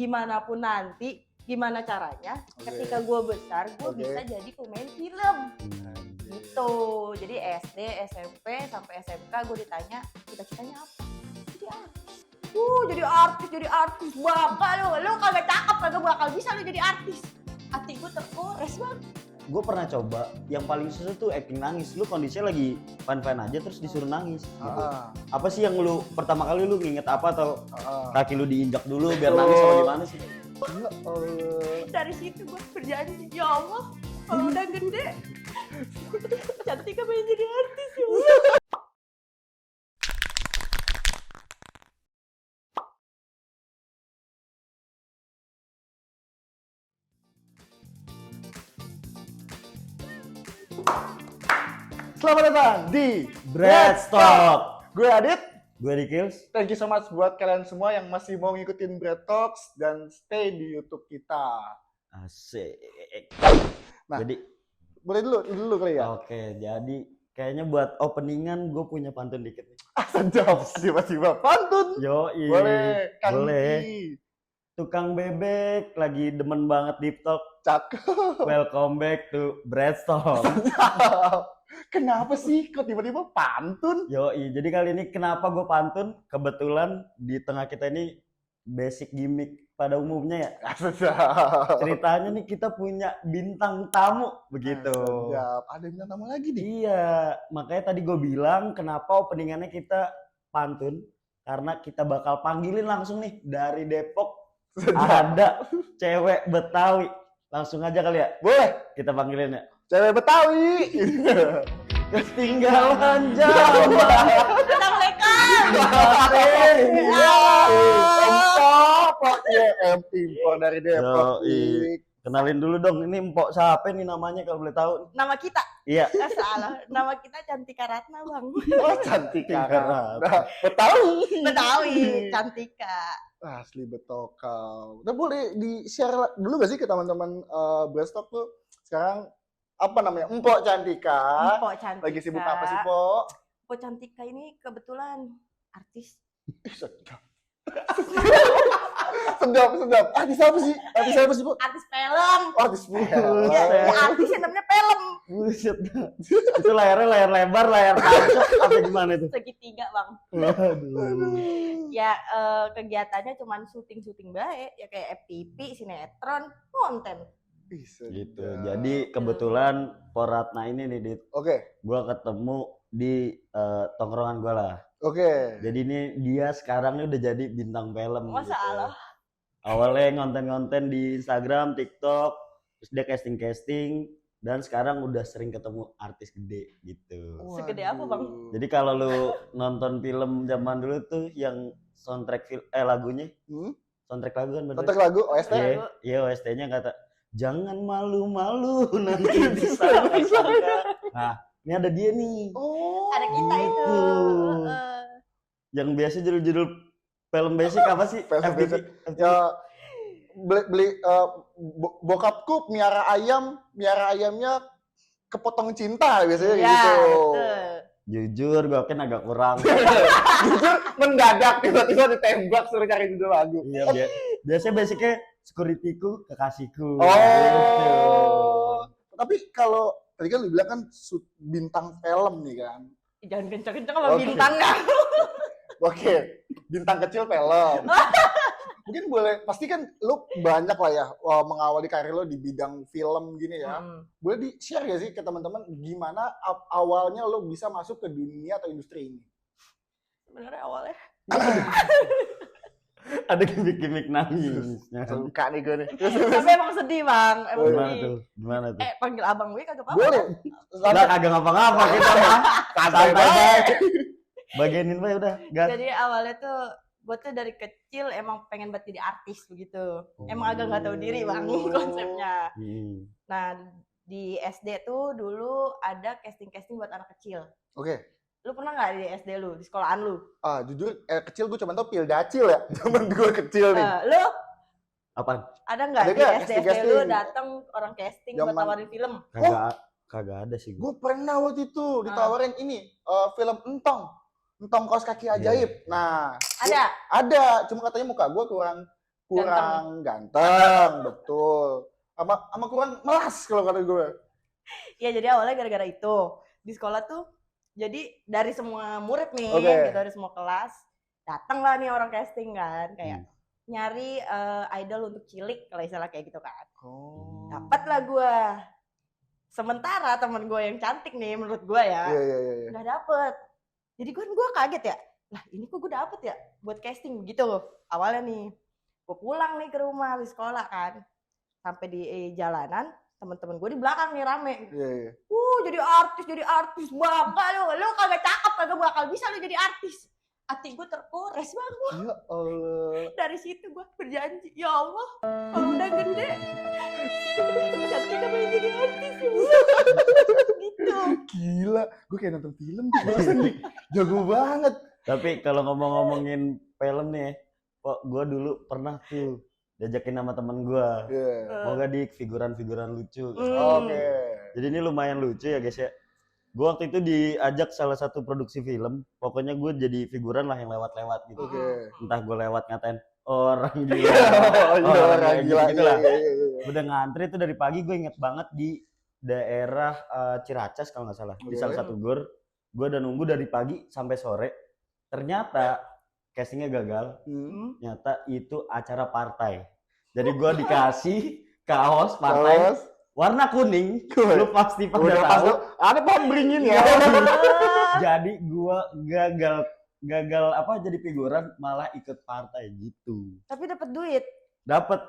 gimana pun nanti, gimana caranya, ketika gue besar, gue bisa jadi pemain film. Gitu. Jadi SD, SMP, sampai SMK gue ditanya, cita-citanya apa? Jadi artis. Bapak lu kagak cakep, kagak bakal bisa lu jadi artis. Hati gue tergores banget. Gue pernah coba, yang paling susah tuh acting nangis. Lu kondisinya lagi fine-fine aja terus disuruh nangis gitu. Apa sih yang lu pertama kali lu nginget apa atau kaki lu diinjak dulu biar nangis apa gimana sih? Dari situ gue berjanji, ya Allah, kalau udah gede Cantika pengen jadi artis ya Allah. Selamat datang di Breadstock. Gue Adit. Gue Dikils. Thank you so much buat kalian semua yang masih mau ngikutin Bread Talks dan stay di YouTube kita. Asik. Nah, Jadi boleh dulu kali ya? oke, jadi kayaknya buat openingan gue punya pantun dikit nih. Sedap, tiba-tiba pantun. Yoi. Boleh, Kang Boleh. Ki. Tukang bebek lagi demen banget deep talk. Cakep. Welcome back to Breadstock. Kenapa sih kok tiba-tiba pantun? Yoi, jadi kali ini kenapa gue pantun? Kebetulan di tengah kita ini basic gimmick pada umumnya ya. Sedap. Ceritanya nih kita punya bintang tamu begitu. Sedap. Ada bintang tamu lagi nih. Iya, makanya tadi gue bilang kenapa openingannya kita pantun. Karena kita bakal panggilin langsung nih dari Depok. Ada cewek Betawi. Langsung aja kali ya? Boleh. Kita panggilin ya. Cewek Betawi. Ketinggalan zaman. Impor dari Depok. Kenalin dulu dong, ini Mpok siapa nih namanya kalau boleh tahu? Nama kita? Iya. Salah, nama kita Cantika Ratna bang. Oh Cantika Ratna. Betawi. Cantika. Asli Betokal. Udah boleh di-share dulu gak sih ke teman-teman Breadstock tuh sekarang apa namanya? Mpok Cantika. Mpok Cantika. Lagi sibuk apa sih, Pok? Mpok Cantika ini kebetulan artis. Sedap. Artis apa sih, Pok? Artis film. Artis film. Ya, artis yang namanya film. Buset. Itu layar lebar, layar tancap apa gimana itu? Segitiga, Bang. Aduh. Ya kegiatannya cuman syuting baik, ya kayak FTV, sinetron, konten. Gitu. Jadi kebetulan Poratna ini nih, Dit. Oke. Gua ketemu di tongkrongan gua lah. Oke. Jadi ini dia sekarang ini udah jadi bintang film. Masa gitu. Allah. Awalnya ngonten-ngonten di Instagram, TikTok, terus dia casting dan sekarang udah sering ketemu artis gede gitu. Segede apa, Bang? Jadi kalau lu nonton film zaman dulu tuh yang soundtrack lagunya, soundtrack lagu kan bener. Soundtrack lagu OST. Iya, OST-nya kata jangan malu-malu nanti disangka-sangka. Nah, ini ada dia nih. Oh. Ada kita itu. Yang biasa judul-judul film basic apa sih? FTV. Ya beli bokapku miara ayamnya kepotong cinta biasanya ya, gitu. Betul. Jujur gue kan agak kurang. Jujur mendadak tiba-tiba ditembak suruh cari judul lagu. Iya, biasanya basicnya securityku kekasihku. Oh. Gitu. Tapi kalau tadi kan lu bilang kan bintang film nih kan. Jangan kencang-kencang sama bintangnya. Oke, bintang kecil film. Mungkin boleh, pasti kan lu banyak lah ya mengawali karir lu di bidang film gini ya. Boleh di-share gak sih ke teman-teman gimana awalnya lu bisa masuk ke dunia atau industri ini? Sebenarnya awalnya Ada gimmick nangisnya. Suka nih gue nih. tapi emang sedih, Bang. Emang sedih. Gimana tuh? Panggil abang gue kagak apa-apa. Boleh. Udah kagak ngapa-ngapa kita mah. Santai banget. Bagianin aja udah, gas. Jadi awalnya tuh gue tuh dari kecil emang pengen banget jadi artis begitu. Emang agak nggak tahu diri, Bang, konsepnya. Nah, di SD tuh dulu ada casting buat anak kecil. Oke. Lu pernah nggak di SD lu, di sekolahan lu? Jujur kecil gue cuma tau Pildacil ya. Zaman gue kecil nih. Lu Apaan? ada nggak di SD lu datang orang casting buat tawarin film? Kagak ada sih gue. Gue pernah waktu itu ditawarin ini film Entong kaos kaki ajaib. Nah, ada. Cuma katanya muka gue kurang ganteng, betul. Sama kurang melas kalau kata gue. Iya, jadi awalnya gara-gara itu. Di sekolah tuh, jadi dari semua murid nih, gitu, dari semua kelas, datang lah nih orang casting kan, kayak nyari idol untuk cilik, kalau istilah kayak gitu kan. Dapat lah gue. Sementara temen gue yang cantik nih, menurut gue ya, nggak dapet. Jadi gue kaget ya, lah ini kok gue dapet ya buat casting gitu awalnya nih. Gue pulang nih ke rumah di sekolah kan, sampai di jalanan teman-teman gue di belakang nih rame. Jadi artis bangga lu kagak cakep, kagak bakal bisa lu jadi artis. Hati gue terkores banget. Ya Allah. Dari situ gue berjanji, ya Allah, kalau udah gede cantik apa yang jadi artis ya gitu. Gila, gue kayak nonton film tuh barusan nih. Jago banget. Tapi kalau ngomongin film nih, kok gue dulu pernah tuh diajakin sama temen gue. Mau gak di figuran-figuran lucu. Jadi ini lumayan lucu ya guys ya. Gue waktu itu diajak salah satu produksi film, pokoknya gue jadi figuran lah yang lewat-lewat gitu. Entah gue lewat ngatain orang gila, orang gila gitu lah. Udah ngantri itu dari pagi, gue inget banget di daerah Ciracas kalau nggak salah, di salah satu gor. Gue udah nunggu dari pagi sampai sore. Ternyata castingnya gagal. Ternyata itu acara partai. Jadi gue dikasih kaos partai warna kuning, lu pasti pada tahu. Ada pembringin ya. Jadi gua gagal apa jadi figuran, malah ikut partai gitu. Tapi dapat duit. Dapat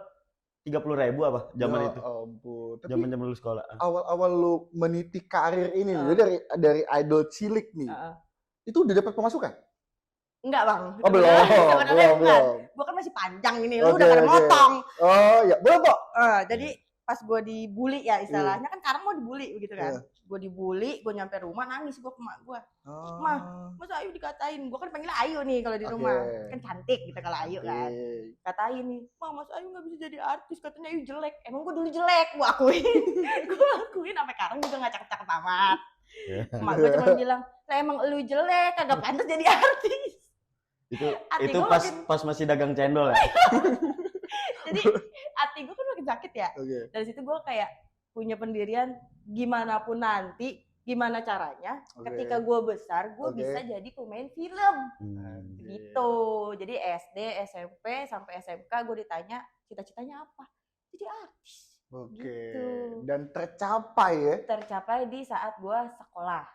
30.000 apa zaman itu. Ampun. Zaman lulus sekolah. Awal-awal lu meniti karir ini nih, dari idol cilik nih. Itu udah dapat pemasukan? Enggak, Bang. Belum. Gua kan masih panjang ini, lu udah pada motong. Oh, ya, boleh kok. Jadi pas gue dibully ya istilahnya, kan sekarang mau dibully begitu kan. Gue dibully, gue nyampe rumah nangis gue ke mak gue. Mah, masa Ayu dikatain? Gue kan panggil Ayu nih kalau di rumah. Kan cantik gitu kalau Ayu kan. Katain nih, "Mah, Mas Ayu gak bisa jadi artis, katanya Ayu jelek." Emang gue dulu jelek, gue akuin. Gue akuin sampai sekarang juga gak cakep-cakep amat. Mak gue cuma bilang, "Lah emang lu jelek, kagak pantas jadi artis." Itu pas masih dagang cendol ya. Jadi hati gue kan makin sakit ya. Dari situ gue kayak punya pendirian, gimana pun nanti, gimana caranya, ketika gue besar, gue bisa jadi pemain film. Gitu. Jadi SD, SMP, sampai SMK gue ditanya, cita-citanya apa? Jadi artis. Gitu. Dan tercapai ya? Tercapai di saat gue sekolah.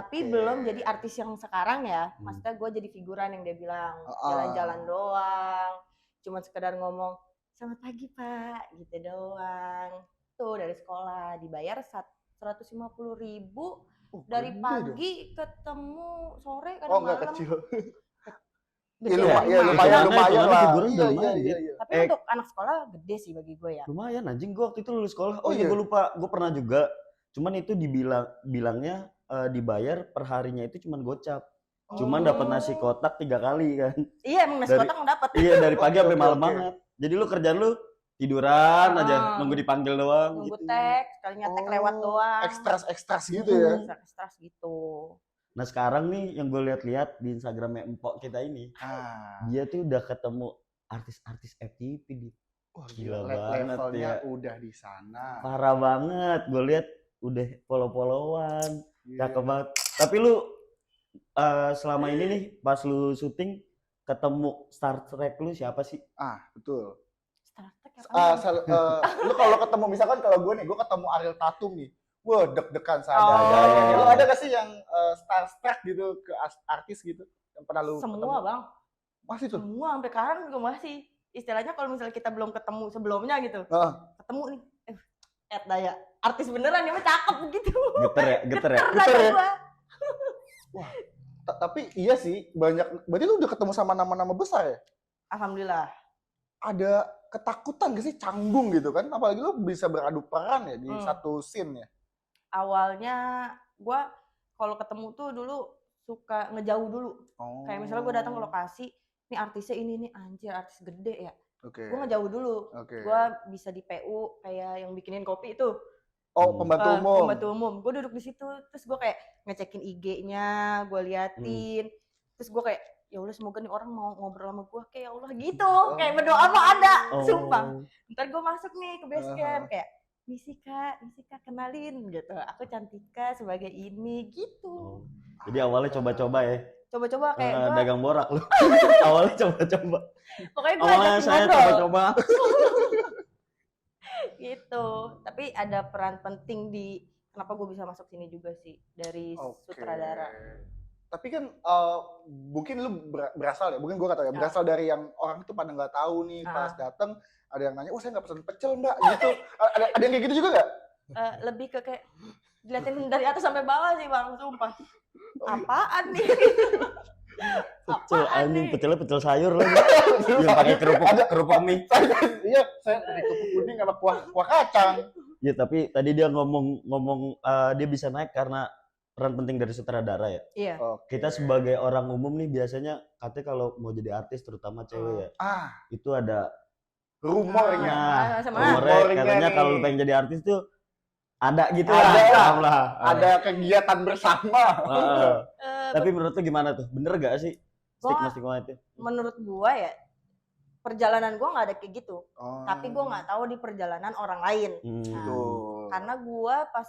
Tapi belum jadi artis yang sekarang ya. Maksudnya gue jadi figuran yang dia bilang, jalan-jalan doang. Cuma sekedar ngomong, "Selamat pagi Pak," gitu doang. Tuh dari sekolah dibayar 150.000 dari pagi ketemu sore kadang malam. Enggak kecil. Lumayan lah. Tapi untuk anak sekolah gede sih bagi gue ya. Lumayan anjing, gue waktu itu lulus sekolah. Gue lupa, gue pernah juga. Cuman itu bilangnya dibayar per harinya itu cuman gocap. Cuman dapat nasi kotak 3 kali kan. Iya, emang nasi kotak dapat. Iya, dari pagi sampai malam banget. Jadi lu kerjaan lu tiduran aja, nunggu dipanggil doang. Nunggu teks, sekali ngetek lewat doang. Ekstras gitu ya. Ekstras gitu. Nah sekarang nih yang gue lihat-lihat di Instagramnya Empok kita ini, dia tuh udah ketemu artis-artis FTV di. Gila banget levelnya ya. Udah di sana. Parah banget, gue lihat udah follow-followan, cakep banget. Tapi lu selama ini nih pas lu syuting ketemu Star Trek lu siapa sih? Betul. Star Trek apa? Lu kalau ketemu misalkan kalau gue ketemu Ariel Tatum nih, wah deg-degan saya. Lu ada gak sih yang Star Trek gitu ke artis gitu yang pernah lu Semua ketemu? Bang. Masih tuh? Semua sampai sekarang juga masih. Istilahnya kalau misalnya kita belum ketemu sebelumnya gitu, ketemu nih, Daya artis beneran dia mah cakep begitu. Geter ya. Wah, tapi iya sih banyak. Berarti lu udah ketemu sama nama-nama besar ya? Alhamdulillah. Ada ketakutan gak sih, canggung gitu kan? Apalagi lu bisa beradu peran ya di satu scene ya? Awalnya gue kalau ketemu tuh dulu suka ngejauh dulu. Kayak misalnya gue datang ke lokasi, nih artisnya ini nih, anjir artis gede ya. Gue ngejauh dulu. Gue bisa di PU kayak yang bikinin kopi itu. Pembantu umum. Pembantu umum. Gue duduk di situ, terus gue kayak ngecekin IG-nya, gue liatin. Terus gue kayak ya Allah semoga nih orang mau ngobrol sama gue kayak ya Allah gitu, kayak berdoa mah ada, sumpah. Ntar gue masuk nih ke base camp kayak misi kak kenalin gitu, aku Cantika sebagai ini gitu. Jadi awalnya coba-coba ya. Coba-coba kayak gue dagang borak lu. Awalnya coba-coba. Pokoknya gue Awalnya ajakin saya ngobrol coba-coba. gitu. Tapi ada peran penting di kenapa gue bisa masuk sini juga sih dari sutradara. Tapi kan mungkin lu berasal ya, mungkin gue kata ya, berasal dari yang orang itu pada nggak tahu nih pas dateng ada yang nanya, saya nggak pesen pecel mbak gitu. Ada yang kayak gitu juga nggak? Lebih ke kayak diliatin dari atas sampai bawah sih bang, sumpah. Apaan nih? Pecel anjing, pecelnya pecel sayur lagi. Yang pakai kerupuk mie. Iya, saya pakai kerupuk kuning sama kuah kacang. Ya tapi tadi dia ngomong dia bisa naik karena peran penting dari sutradara ya. Iya. Kita sebagai orang umum nih biasanya katanya kalau mau jadi artis terutama cewek ya. Itu ada rumornya. Rumornya katanya kalau lu pengen jadi artis tuh ada gitu lah. Ada kegiatan bersama. Tapi menurut lu gimana tuh? Bener gak sih stigma itu? Menurut gua ya perjalanan gua nggak ada kayak gitu. Tapi gua nggak tahu di perjalanan orang lain. Karena gua pas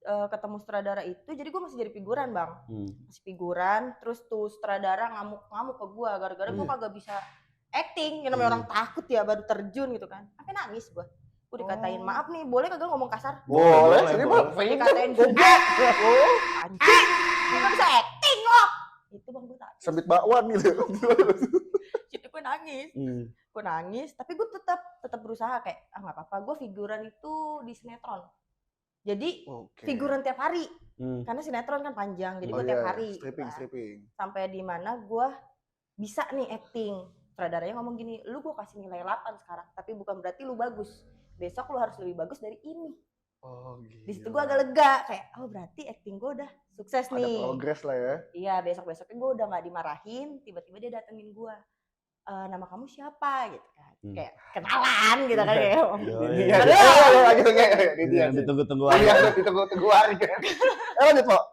ketemu sutradara itu, jadi gue masih jadi figuran bang, masih figuran, terus tuh sutradara ngamuk ke gue, gara-gara gue kagak bisa acting, yang namanya orang takut ya, baru terjun gitu kan, sampai nangis gue dikatain, maaf nih, boleh kagak ngomong kasar? Boleh, sini bang, dikatain goblok, anjing, gue gak bisa acting loh, itu bang gue takut, sebit bakwan gitu, jadi gue nangis, tapi gue tetap berusaha kayak, nggak apa-apa, gue figuran itu di sinetron. Jadi figuran tiap hari, karena sinetron kan panjang, jadi gue tiap hari. Stripping. Sampai di mana gue bisa nih acting. Sutradaranya ngomong gini, lu gue kasih nilai 8 sekarang, tapi bukan berarti lu bagus. Besok lu harus lebih bagus dari ini. Gitu. Di situ gue agak lega, kayak berarti acting gue udah sukses nih. Ada progres lah ya. Iya, besoknya gue udah nggak dimarahin, tiba-tiba dia datengin gue. Nama kamu siapa gitu kan, kayak kenalan gitu kan ya. Iya, ditunggu-tunggu hari kan. Lanjut Pak.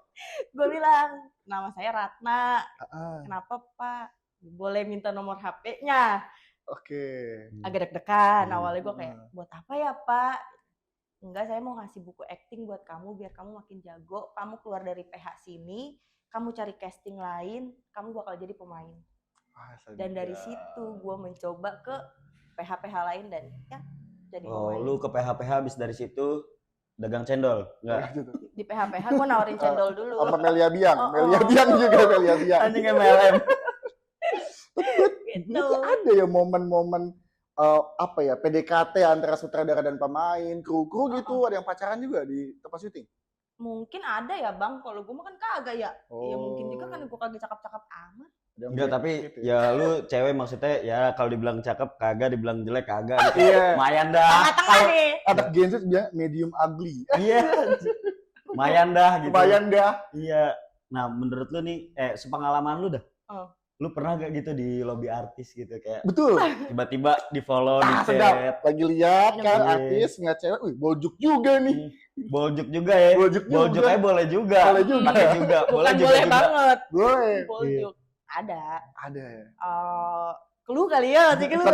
Gue bilang, nama saya Ratna. Kenapa Pak? Boleh minta nomor HP-nya. Agak deg-degan. Awalnya gue kayak, buat apa ya Pak? Enggak, saya mau ngasih buku acting buat kamu biar kamu makin jago. Kamu keluar dari PH sini, kamu cari casting lain, kamu bakal jadi pemain. Dan dari situ gue mencoba ke PH-PH lain dan ya jadi pemain. Lu ke PH-PH habis dari situ dagang cendol? Enggak. Di PH-PH gue nawarin cendol dulu. Sama Melia Biang. Melia Biang juga Melia Biang. Anjing MLM. Gitu. Ada ya momen-momen PDKT antara sutradara dan pemain, kru gitu, ada yang pacaran juga di tempat syuting? Mungkin ada ya bang, kalau gue mah kan kagak ya. Ya mungkin juga kan gue kagak cakep-cakep amat. Enggak, tapi gitu ya lu cewek maksudnya ya kalau dibilang cakep kagak, dibilang jelek kagak gitu. Iya. Lumayan dah. Tengah-tengah nih. Anak Gen Z bilang medium ugly. Iya. Lumayan dah gitu. Lumayan dah. Iya. Nah, menurut lu nih sepengalaman lu dah. Lu pernah gak gitu di lobby artis gitu kayak? Betul. Tiba-tiba di-follow di chat. Lagi lihat kan artis ngeliat cewek, wih boljuk juga nih. Boljuk juga ya. Boljuk aja boleh juga. Boleh juga. Pakai juga. Bukan boleh banget. Boleh. Boljuk. Ada ya. Keluh kali ya, nanti keluh.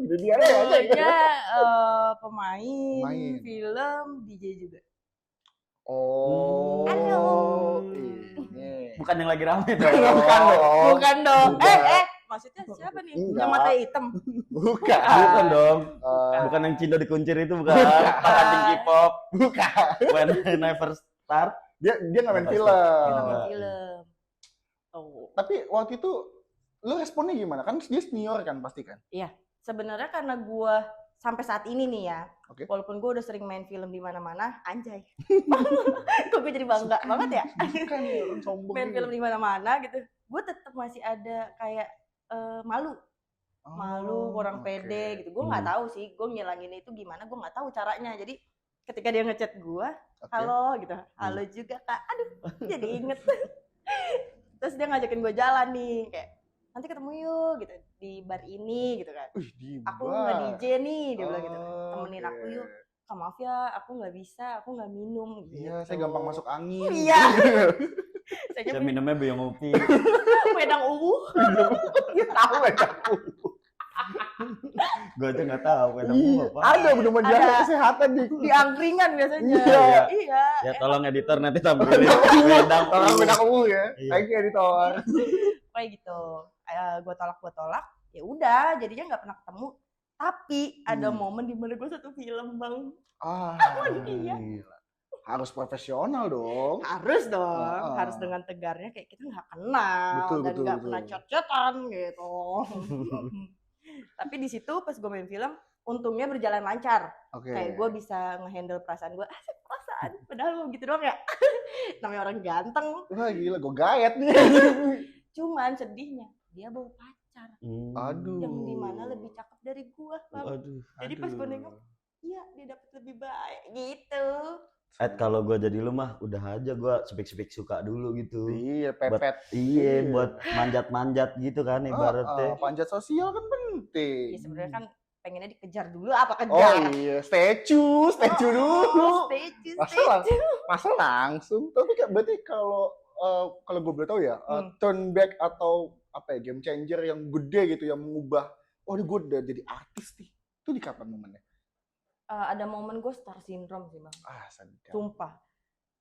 Jadi ada aja. Pemain film, DJ juga. Halo. Bukan yang lagi rame tuh. Bukan dong. Maksudnya siapa nih? Yang mata hitam? Bukan dong. Bukan yang Cindo dikuncir itu, bukan. Pengantin K-pop. Bukan. When I Never Start. Dia nggak main film. Dia main film. Tapi waktu itu lu responnya gimana? Kan dia senior kan pasti kan? Iya. Sebenarnya karena gue sampai saat ini nih ya, walaupun gue udah sering main film di mana-mana, anjay. Kok gue jadi bangga banget ya? Main film di mana-mana gitu. Gue tetap masih ada kayak malu, kurang pede gitu. Gue nggak tahu sih, gue ngilangin itu gimana, gue nggak tahu caranya. Jadi ketika dia ngechat gue, halo gitu, halo juga kak. Aduh, jadi inget. Terus dia ngajakin gue jalan nih, kayak nanti ketemu yuk gitu di bar ini gitu kan. Aku nggak DJ nih, dia bilang gitu. Temenin aku yuk. Maaf ya, aku nggak bisa, aku nggak minum. Gitu. Iya, saya gampang masuk angin. Iya. Saya Biasanya Saya minumnya Beyong Upi. wedang ungu. Dia tahu wedang ungu. Gue aja nggak tahu wedang Iya, ungu apa. ada bener menjaga Ada. kesehatan di Di angkringan biasanya. Iya. Iya. Ya tolong editor nanti tampilin wedang orang ungu. wedang ungu ya. Iya. Lagi editor. Kayak gitu. Gue tolak. Ya udah, jadinya nggak pernah ketemu. Tapi ada momen di mana gue satu film, Bang. Iya. Gila. Harus profesional dong. Harus dong, Ah. harus dengan tegarnya kayak kita nggak kenal Betul, dan betul, nggak betul. pernah chat-chatan gitu. Tapi di situ pas gue main film, untungnya berjalan lancar. Oke. Kayak gue bisa ngehandle perasaan gue, perasaan, padahal mau gitu doang ya. Namanya orang ganteng. Wah gila, gue gayet nih. Cuman sedihnya dia bawa pacar Aduh. yang dimana lebih cakep dari gue, Bang. Aduh. Jadi pas gue nengok, iya dia dapet lebih baik gitu. Kalau gue jadi lu mah udah aja gue sepik-sepik suka dulu gitu. Iya, pepet. Iya, Iya. buat manjat-manjat gitu kan ibaratnya. Panjat sosial kan penting. Ya sebenarnya kan pengennya dikejar dulu apa Oh kejar? iya, statue dulu. Statue. Masa langsung. Tapi berarti kalau gue boleh tahu ya, turn back atau apa ya, game changer yang gede gitu yang mengubah, oh ini gue udah jadi artis nih. Itu di kapan momennya? Ada momen gue star syndrome sih, Bang. Sadar. Sumpah.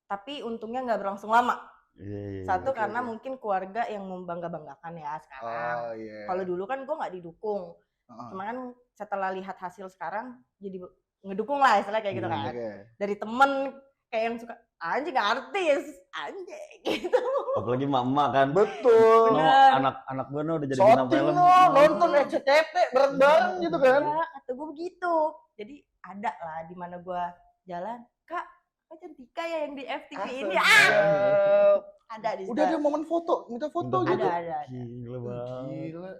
Tapi untungnya nggak berlangsung lama. Iya. Satu oke, karena oke. mungkin keluarga yang membangga-banggakan ya sekarang. Oh iya. Kalau dulu kan gue nggak didukung. Heeh. Cuma kan setelah lihat hasil sekarang jadi ngedukung lah istilahnya kayak gitu kan. Oke. Dari temen kayak yang suka anjing artis, anjing gitu. Apalagi emak-emak kan. Betul. Bener. Anak-anak gue udah jadi bintang Shooting film. lo, nonton SCTV bareng-bareng gitu kan. Ya, kata gue begitu. Jadi ada lah di mana gue jalan, Kak Cantika ya yang di FTV ini. Ada di situ. Udah ada momen foto, minta foto Minta gitu. Ada. Gila banget. Gila.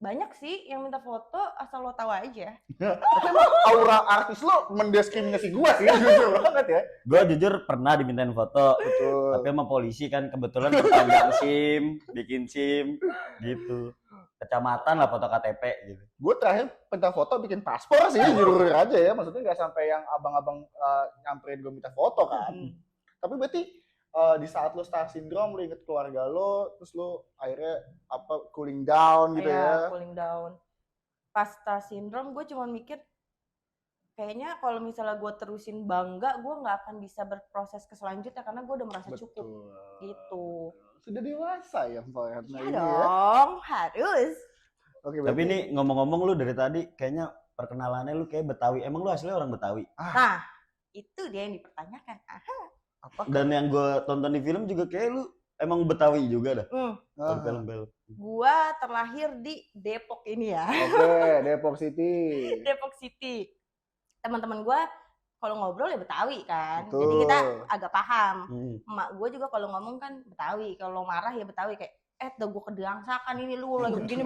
Banyak sih yang minta foto asal lo tahu aja. Tapi emang aura artis lo mendiskriminasi gua sih, jujur banget ya. Gue jujur pernah dimintain foto. Betul. Tapi sama polisi kan kebetulan perpanjang SIM, bikin SIM gitu. Kecamatan lah foto KTP gitu. Gue terakhir minta foto bikin paspor sih, jujur aja ya. Maksudnya nggak sampai yang abang-abang nyamperin gue minta foto kan. Tapi berarti di saat lo star syndrome, lo inget keluarga lo, terus lo akhirnya cooling down gitu ya. Cooling down. Pas star syndrome gue cuma mikir kayaknya kalau misalnya gue terusin bangga, gue nggak akan bisa berproses ke selanjutnya karena gue udah merasa cukup gitu. Sudah dewasa ya Mbak. Iya dong, harus. Oke, Tapi berarti- ini ngomong-ngomong lu dari tadi kayaknya perkenalannya lu kayak Betawi. Emang lu aslinya orang Betawi? Nah, itu dia yang dipertanyakan. apa? Dan yang gue tonton di film juga kayak lu emang Betawi juga dah. Di film-film. Gue terlahir di Depok ini ya. Oke, Depok City. Depok City. Teman-teman gue kalau ngobrol ya Betawi kan. Betul. Jadi kita agak paham. Hmm. Emak gue juga kalau ngomong kan Betawi. Kalau marah ya Betawi kayak udah gue kedangsakan ini lu lagi begini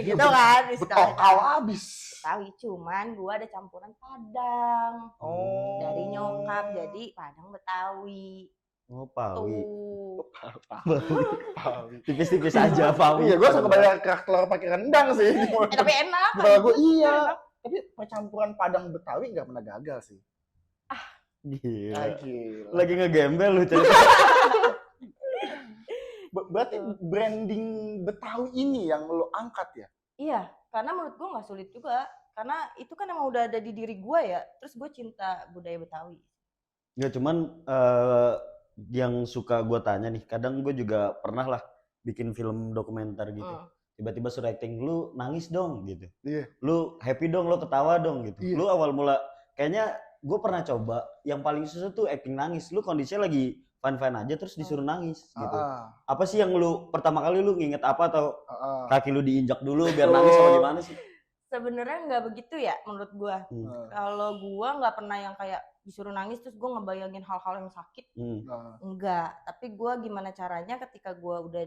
gitu kan. Betokal abis. Betawi cuman gue ada campuran Padang. Oh. Dari nyokap jadi Padang Betawi. Oh, Pawi. Tuh. Pawi. Tipis-tipis aja Pawi. Iya, gue suka bayar kerak telur pakai rendang sih. Tapi enak. Kalau gue bagus, iya. enak. Tapi percampuran Padang Betawi nggak pernah gagal sih. Gila. Gila. Lagi ngegembel lu cerita. Berarti branding Betawi ini yang lo angkat ya? Iya, karena menurut gue nggak sulit juga. Karena itu kan emang udah ada di diri gue ya. Terus gue cinta budaya Betawi. Ya cuman yang suka gue tanya nih, kadang gue juga pernah lah bikin film dokumenter gitu. Tiba-tiba suruh acting, lu nangis dong gitu. Iya. Lu happy dong, lu ketawa dong gitu. Iya. Lu awal mula, kayaknya gue pernah coba, yang paling susah tuh acting nangis. Lu kondisinya lagi fine-fine aja terus disuruh nangis gitu. Apa sih yang lu, pertama kali lu nginget apa atau kaki lu diinjak dulu biar nangis apa gimana sih? Sebenarnya nggak begitu ya menurut gue. Kalau gue nggak pernah yang kayak disuruh nangis terus gue ngebayangin hal-hal yang sakit. Enggak. Tapi gue gimana caranya ketika gue udah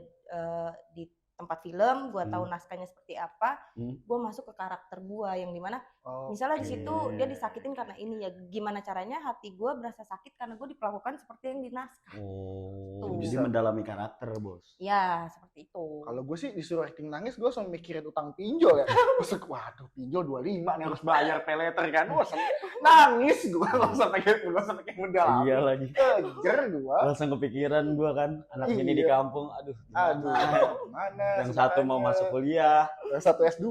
di tempat film, gue tahu naskahnya seperti apa, gue masuk ke karakter gue yang dimana misalnya di situ dia disakitin karena ini ya, gimana caranya hati gue berasa sakit karena gue diperlakukan seperti yang di naskah. Oh, Tuh. jadi mendalami karakter bos. Ya seperti itu. Kalau gue sih disuruh acting nangis, gue langsung mikirin utang pinjol ya. Terus waduh, pinjol 25 nih harus bayar pay letter kan. Wah, nangis gua enggak usah pakai modal. Iya lagi. Kejer gua. Langsung kepikiran gua kan, anak ini di Iya. kampung, aduh. Aduh, gimana? mana? Yang satu mau masuk kuliah. Yang satu S2.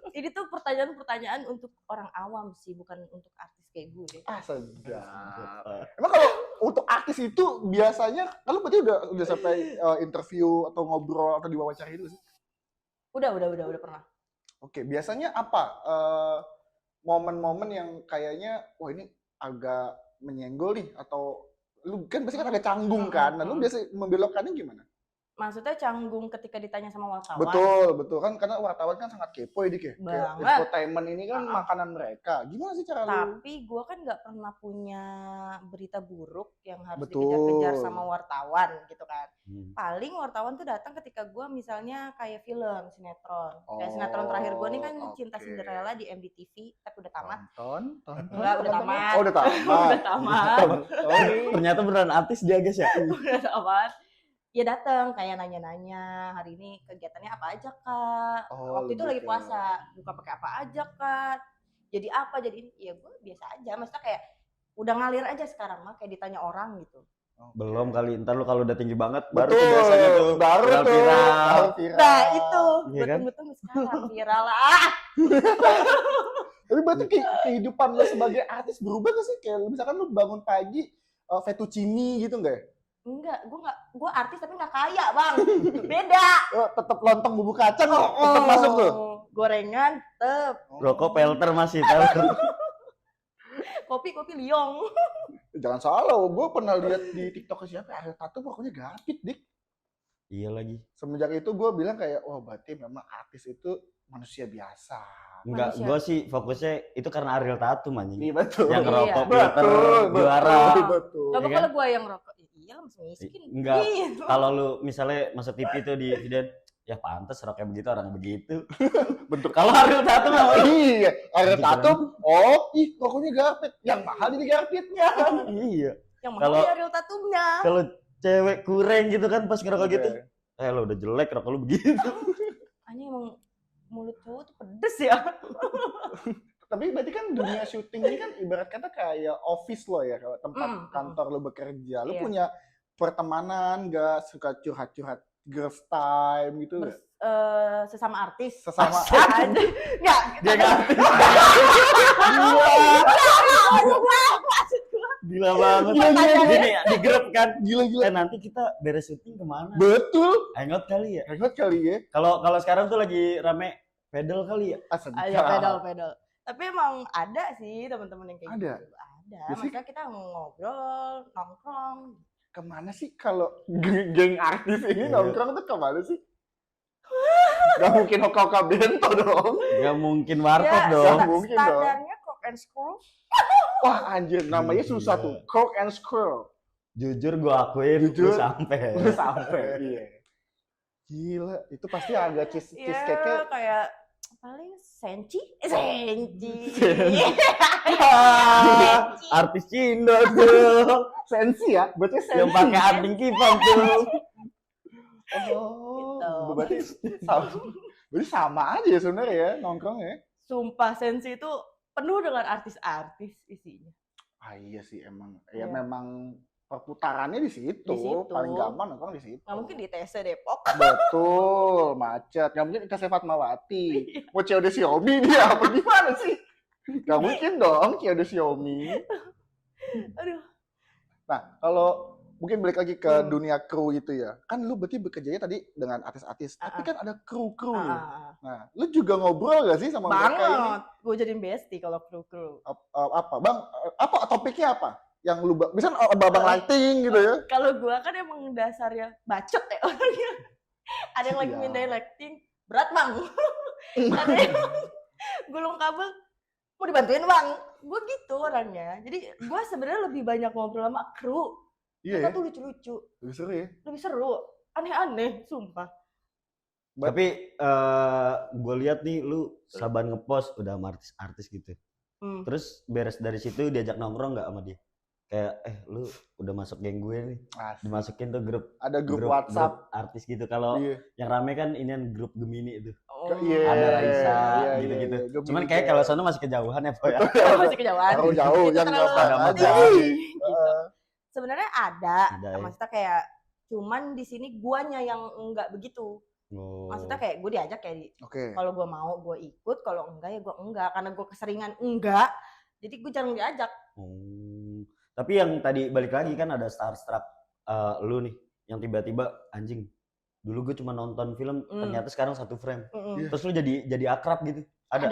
Ini tuh pertanyaan-pertanyaan untuk orang awam sih, bukan untuk artis kayak gue. Ah, sedap. Emang kalau untuk artis itu biasanya kalau berarti udah sampai interview atau ngobrol atau diwawancara itu sih? Udah pernah. Oke, biasanya apa momen-momen yang kayaknya wah ini agak menyenggol nih atau lu kan pasti kan agak canggung kan? Nah, lu biasa membelokkannya gimana? Maksudnya canggung ketika ditanya sama wartawan. Betul kan karena wartawan kan sangat kepo ya Dik ya. Kayak Banget. infotainment ini kan makanan mereka. Gimana sih cara lu? Tapi gue kan nggak pernah punya berita buruk yang harus Betul. dikejar-kejar sama wartawan gitu kan. Hmm. Paling wartawan tuh datang ketika gue misalnya kayak film, sinetron. Kayak sinetron terakhir gue nih kan Cinta oke. Cinderella di MBTV, tapi udah tamat. Tonton. Enggak, udah tamat. Oh, udah tamat. Udah tamat. Sorry. Ternyata beneran artis dia guys ya. Udah tamat. Ya datang kayak nanya-nanya hari ini kegiatannya apa aja kak. Oh, Waktu itu lebih lagi ke- puasa, buka pakai apa aja kak. Jadi apa jadi ini? Ya gue biasa aja. Maksudnya kayak udah ngalir aja sekarang mah kayak ditanya orang gitu. Belum kali, ntar lu kalau udah tinggi banget baru tuh Betul, biasanya tuh baru tuh viral. baru viral. Nah itu Iya gue kan? tunggu-tunggu sekarang viral lah. Tapi berarti kehidupan lo sebagai artis berubah gak sih? Kayak misalkan lu bangun pagi fettuccine gitu nggak ya? Enggak, gue artis tapi nggak kaya bang. Beda. Tetap lontong bubuk kacang tetap masuk tuh. Gorengan tetep. Rokok pelter masih pelter. Kopi liong. Jangan salah, gue pernah lihat di TikTok siapa Ariel Tatum pokoknya gapit dik. Iya lagi. Semenjak itu gue bilang kayak, wah berarti memang artis itu manusia biasa. Enggak, Manusia. gue sih fokusnya itu karena Ariel Tatum anjing. Iya betul. Yang Iya. ngerokok filter Betul, juara. betul. Coba Iya kan? kalau gue yang rokok, iya lah masih miskin. Enggak. Gitu. Kalau lu misalnya masuk TV tuh di video, ya pantas rokoknya begitu orang begitu. Bentuk Kalau Ariel Tatum apa? iya, Ariel Gitu Tatum, pokoknya gapit. Yang mahal jadi gapitnya. Iya. Yang Kalau- mahal ya Ariel Tatumnya. Kalau cewek kurang gitu kan pas ngerokok Iya. gitu. Lo udah jelek rokok lu begitu. Hanya emang mulut cowok tuh pedes ya. Tapi berarti kan dunia syuting ini kan ibarat kata kayak office lo ya, kalau tempat kantor lo bekerja. Lo Iya. punya pertemanan gak suka curhat-curhat girls time gitu nggak? Sesama artis. Sesama Ada. Enggak. Dia nggak gila banget. Gini ya, di grup kan. gila-gila. Nanti kita beres syuting kemana? Betul. Hangout kali ya. Hebat kali ya. Kalau sekarang tuh lagi rame pedal kali ya. Ayo pedal. Tapi emang ada sih teman-teman yang kayak Ada? gitu. Ada. Biasanya- Maksudnya kita ngobrol, nongkrong. Kemana sih kalau geng artis ini Iya. nongkrong tuh kemana sih? Gak mungkin hoka-hoka bento dong. Gak mungkin warkop Ya, dong. mungkin dong. standarnya cock and screw. Wah anjir, namanya susah Iya. tuh. Coke and Scroll. Jujur gue akuin, Jujur. gue sampai. Udah sampai. Iya. Gila, itu pasti agak cheesecake-nya. Ya kayak paling senci. Senci. Artis Cindo tuh, Sensi ya, berarti sensi. yang pakai anting kipang tuh. Oh, Gitu. berarti sama aja ya sebenarnya ya nongkrong ya. Sumpah sensi itu penuh dengan artis-artis isinya. Ah iya sih emang. Ya Iya. memang perputarannya di situ. Di situ. Paling gampang nongkrong di situ. Nggak mungkin di TC Depok. Betul, macet. Nggak mungkin Ika Fatmawati. Mau COD Xiaomi dia apa gimana sih? Nggak mungkin dong COD Xiaomi. Aduh. Nah, kalau mungkin balik lagi ke Hmm. dunia kru gitu ya. Kan lu berarti bekerjanya tadi dengan artis-artis. Tapi kan ada kru-kru nih. Nah, lu juga ngobrol gak sih sama mereka ini? Banget. Gue jadiin bestie kalau kru-kru. Apa? Bang, apa topiknya apa? Yang lu, bisa abang lighting gitu ya? Kalau gue kan emang dasarnya bacot ya orangnya. Ada yang lagi Iya. mindahin lighting, berat bang. Ada yang gulung kabel, mau dibantuin bang. Gue gitu orangnya. Jadi gue sebenarnya lebih banyak ngobrol sama kru. Iya Mereka ya? tuh lucu-lucu, Lebih seru ya? lebih seru. Aneh-aneh, sumpah. Tapi gue lihat nih lu saban ngepost udah sama artis-artis gitu. Hmm. Terus beres dari situ diajak nongkrong nggak sama dia? Kayak lu udah masuk geng gue nih, Asik. dimasukin tuh grup Ada grup WhatsApp. artis gitu. Kalau Iya. yang rame kan ini grup Gemini itu. Oh. Iya. Ada Raisa, iya, gitu-gitu. Cuman kayak kalau sana masih kejauhan ya, Po ya. Masih kejauhan. Terlalu jauh, Itu yang terlalu nggak apa tinggi. aja. Gitu. Sebenarnya ada Ada ya. maksudnya kayak cuman di sini guanya yang enggak begitu. Oh. Maksudnya kayak gue diajak kayak Oke. kalau gue mau gue ikut, kalau enggak ya gue enggak karena gue keseringan enggak. Jadi gue jarang diajak. Tapi yang tadi balik lagi kan ada starstruck lu nih yang tiba-tiba anjing. Dulu gue cuma nonton film ternyata sekarang satu frame. Terus lu jadi akrab gitu. Ada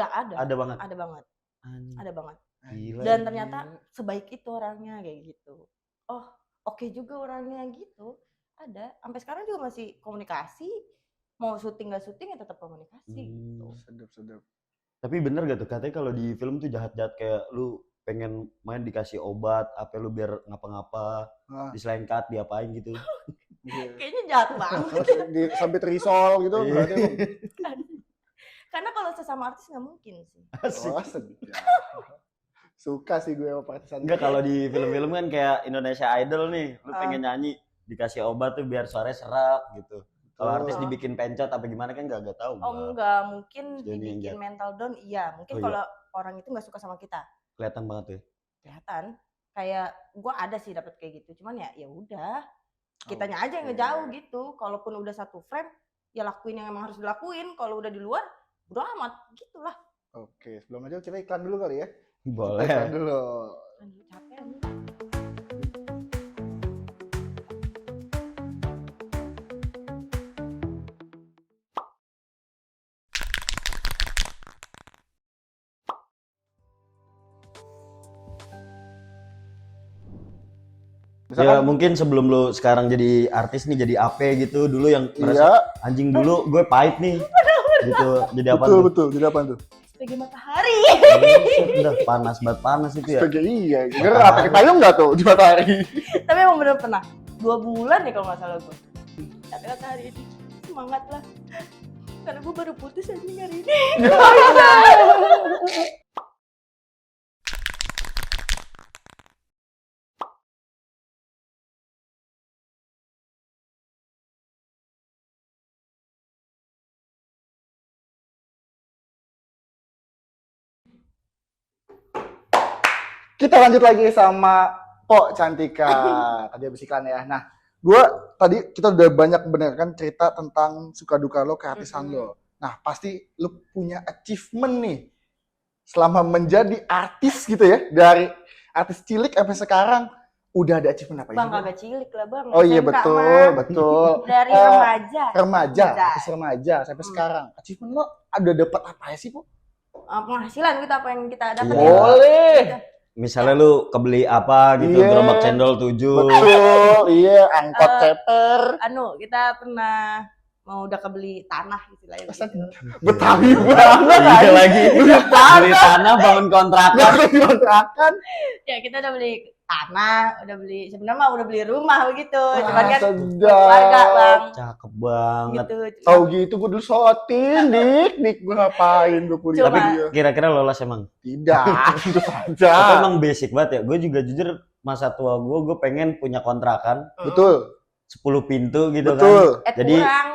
banget. Ada banget. Anjing. Ada banget. Gila. Dan ternyata sebaik itu orangnya kayak gitu. Oh, oke juga orangnya gitu. Ada. Sampai sekarang juga masih komunikasi. Mau syuting nggak syuting ya tetap komunikasi gitu. Sedap. Tapi bener gak tuh katanya kalau di film tuh jahat-jahat kayak lu pengen main dikasih obat, apa lu biar ngapa-ngapa, diselengkat, diapain gitu. Kayaknya jahat banget. Sampai terisol gitu. Iya. Berarti emang. Karena kalau sesama artis nggak mungkin sih. Asik. Oh, sedap. Suka sih gue sama partisan. Enggak, kalau di film-film kan kayak Indonesia Idol nih, lu pengen nyanyi dikasih obat tuh biar suaranya serak gitu. Kalau artis dibikin pencet apa gimana kan gak tahu. Oh enggak, mungkin Jadi dibikin enggak. mental down iya. Mungkin Oh, kalau orang itu nggak suka sama kita. Kelihatan banget tuh. Kelihatan. Kayak gua ada sih dapat kayak gitu. Cuman ya udah. Kitanya aja yang Oke. ngejauh gitu. Kalaupun udah satu frame, ya lakuin yang emang harus dilakuin. Kalau udah di luar, bodo amat. Gitulah. Oke, sebelum aja kita iklan dulu kali ya. Boleh. Iklan dulu. Lanjut capek. Ya Misalkan, mungkin sebelum lu sekarang jadi artis nih, jadi AP gitu, dulu yang iya, merasa anjing dulu gue pahit nih. Gitu. Jadi apa tuh? betul. Jadi apa tuh? Sebagai matahari. Udah panas banget panas itu ya. Sebagai iya, gerah pakai payung nggak tuh di matahari? Tapi emang bener pernah 2 bulan nih kalau nggak salah gue. Tapi matahari ini semangat lah. Karena gue baru putus anjing hari ini. Kita lanjut lagi sama Pok Cantika. Tadi habis iklan ya. Nah, tadi kita udah banyak bener kan cerita tentang suka duka lo, keartisan lo. Nah, pasti lo punya achievement nih selama menjadi artis gitu ya. Dari artis cilik sampai sekarang udah ada achievement apa Bang ya? kagak cilik lah bang. Oh iya SMK betul, mah. betul. Dari Eh, remaja. Artis remaja sampai sekarang. Achievement lo ada dapat apa ya sih, Po? Penghasilan gitu apa yang kita dapat. Iya. Boleh. Misalnya lu kebeli apa gitu, Iya. gerobak cendol 7. Betul, iya, angkot ceper. Kita pernah mau udah kebeli tanah istilahnya gitu. Betawi banget. Iya lagi. Beli tanah, bangun kontrakan. Kontrakan. Ya kita udah beli tanah, sebenarnya mah udah beli rumah begitu. Cuman kan sedap. keluarga bang. Cakep banget. Gitu. Tahu gitu gue dulu sotin, dik gue ngapain gue kuliah. Tapi Coba. kira-kira lolos emang? Tidak, tentu Tapi saja. emang basic banget ya. Gue juga jujur masa tua gue pengen punya kontrakan Betul, 10 pintu gitu betul. kan. Jadi kurang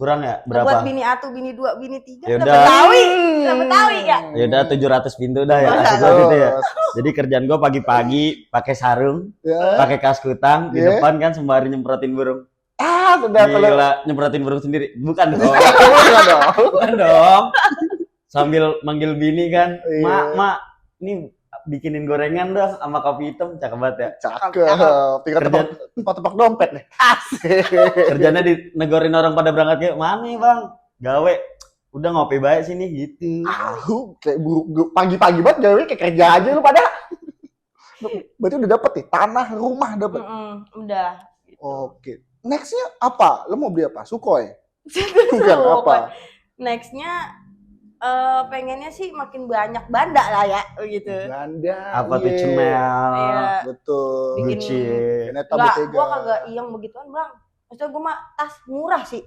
kurang ya buat berapa? bini 1, bini 2, bini 3 Ya udah udah. Betawi. Udah Betawi ya. Ya udah 700 pintu dah ya. Masa Asik banget gitu ya. Terus, Jadi kerjaan gue pagi-pagi pakai sarung, ya. pakai kas kutang di Iya. depan kan sembari nyemprotin burung. Sudah kalau Gila, nyemprotin burung sendiri. Bukan dong. Enggak dong. Bukan dong. Sambil manggil bini kan, Iya. mak, ini bikinin gorengan dong sama kopi hitam, cakep banget ya. Cakep. Tinggal tepak dompet deh. Asik. Kerjanya dinegorin orang pada berangkat kayak, mana nih bang? Gawe. Udah ngopi baik sini gitu. Kayak pagi-pagi banget gawe kayak kerja aja lu pada. Berarti udah dapet nih tanah, rumah dapet. Udah. Gitu. Oke. Nextnya apa? Lo mau beli apa? Sukhoi? Bukan apa? Nextnya pengennya sih makin banyak banda lah ya begitu. Ganda. Apa tuh iya. Chanel, Iya. Betul. Bikin- Gucci. Veneta Enggak, Bottega. gua kagak iyang begituan bang. Maksudnya gua mah tas murah sih.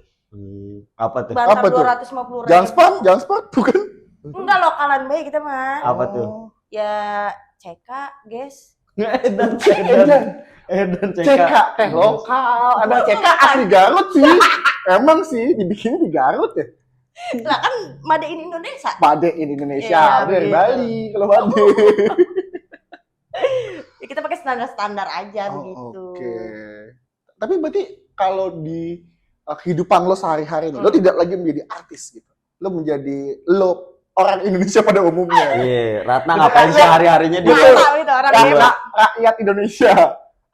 Apa tuh? Bantar Apa tuh? 250.000. Jangan sport, bukan? Enggak lokalan bayi kita mah. Apa tuh? Ya CK, guys. Edan, CK, CK. lokal. Ada CK asli Garut sih. Emang sih, dibikinnya di Garut ya. Lah kan Made in Indonesia. Made in Indonesia, Iya, dari begitu. Bali kalau Made. Ya, kita pakai standar-standar aja Oh, begitu. Oke. Tapi berarti kalau di kehidupan lo sehari-hari nih, lo tidak lagi menjadi artis gitu. Lo menjadi orang Indonesia pada umumnya. Iya, Ratna ngapain sih hari-harinya dia? Betul. Mantap itu orang Iya. hebat. Rakyat Indonesia.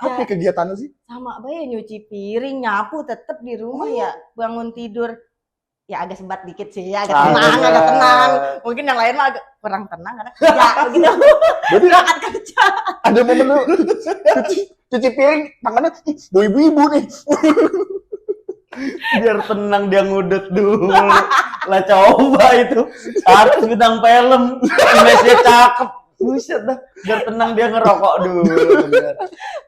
Apa kegiatan lo sih? Sama bae nyuci piring, nyapu tetep di rumah ya. Bangun tidur ya agak sebat dikit sih, agak tenang. Mungkin yang lain mah agak kurang tenang karena kerja begitu. Berarti Berangkat kerja. ada momen lu cuci piring tangannya "Duh, ibu-ibu nih." Biar tenang dia ngudut dulu. Lah coba itu. Artis bintang film. Image-nya cakep. Buset dah. Biar tenang dia ngerokok dulu. Bener.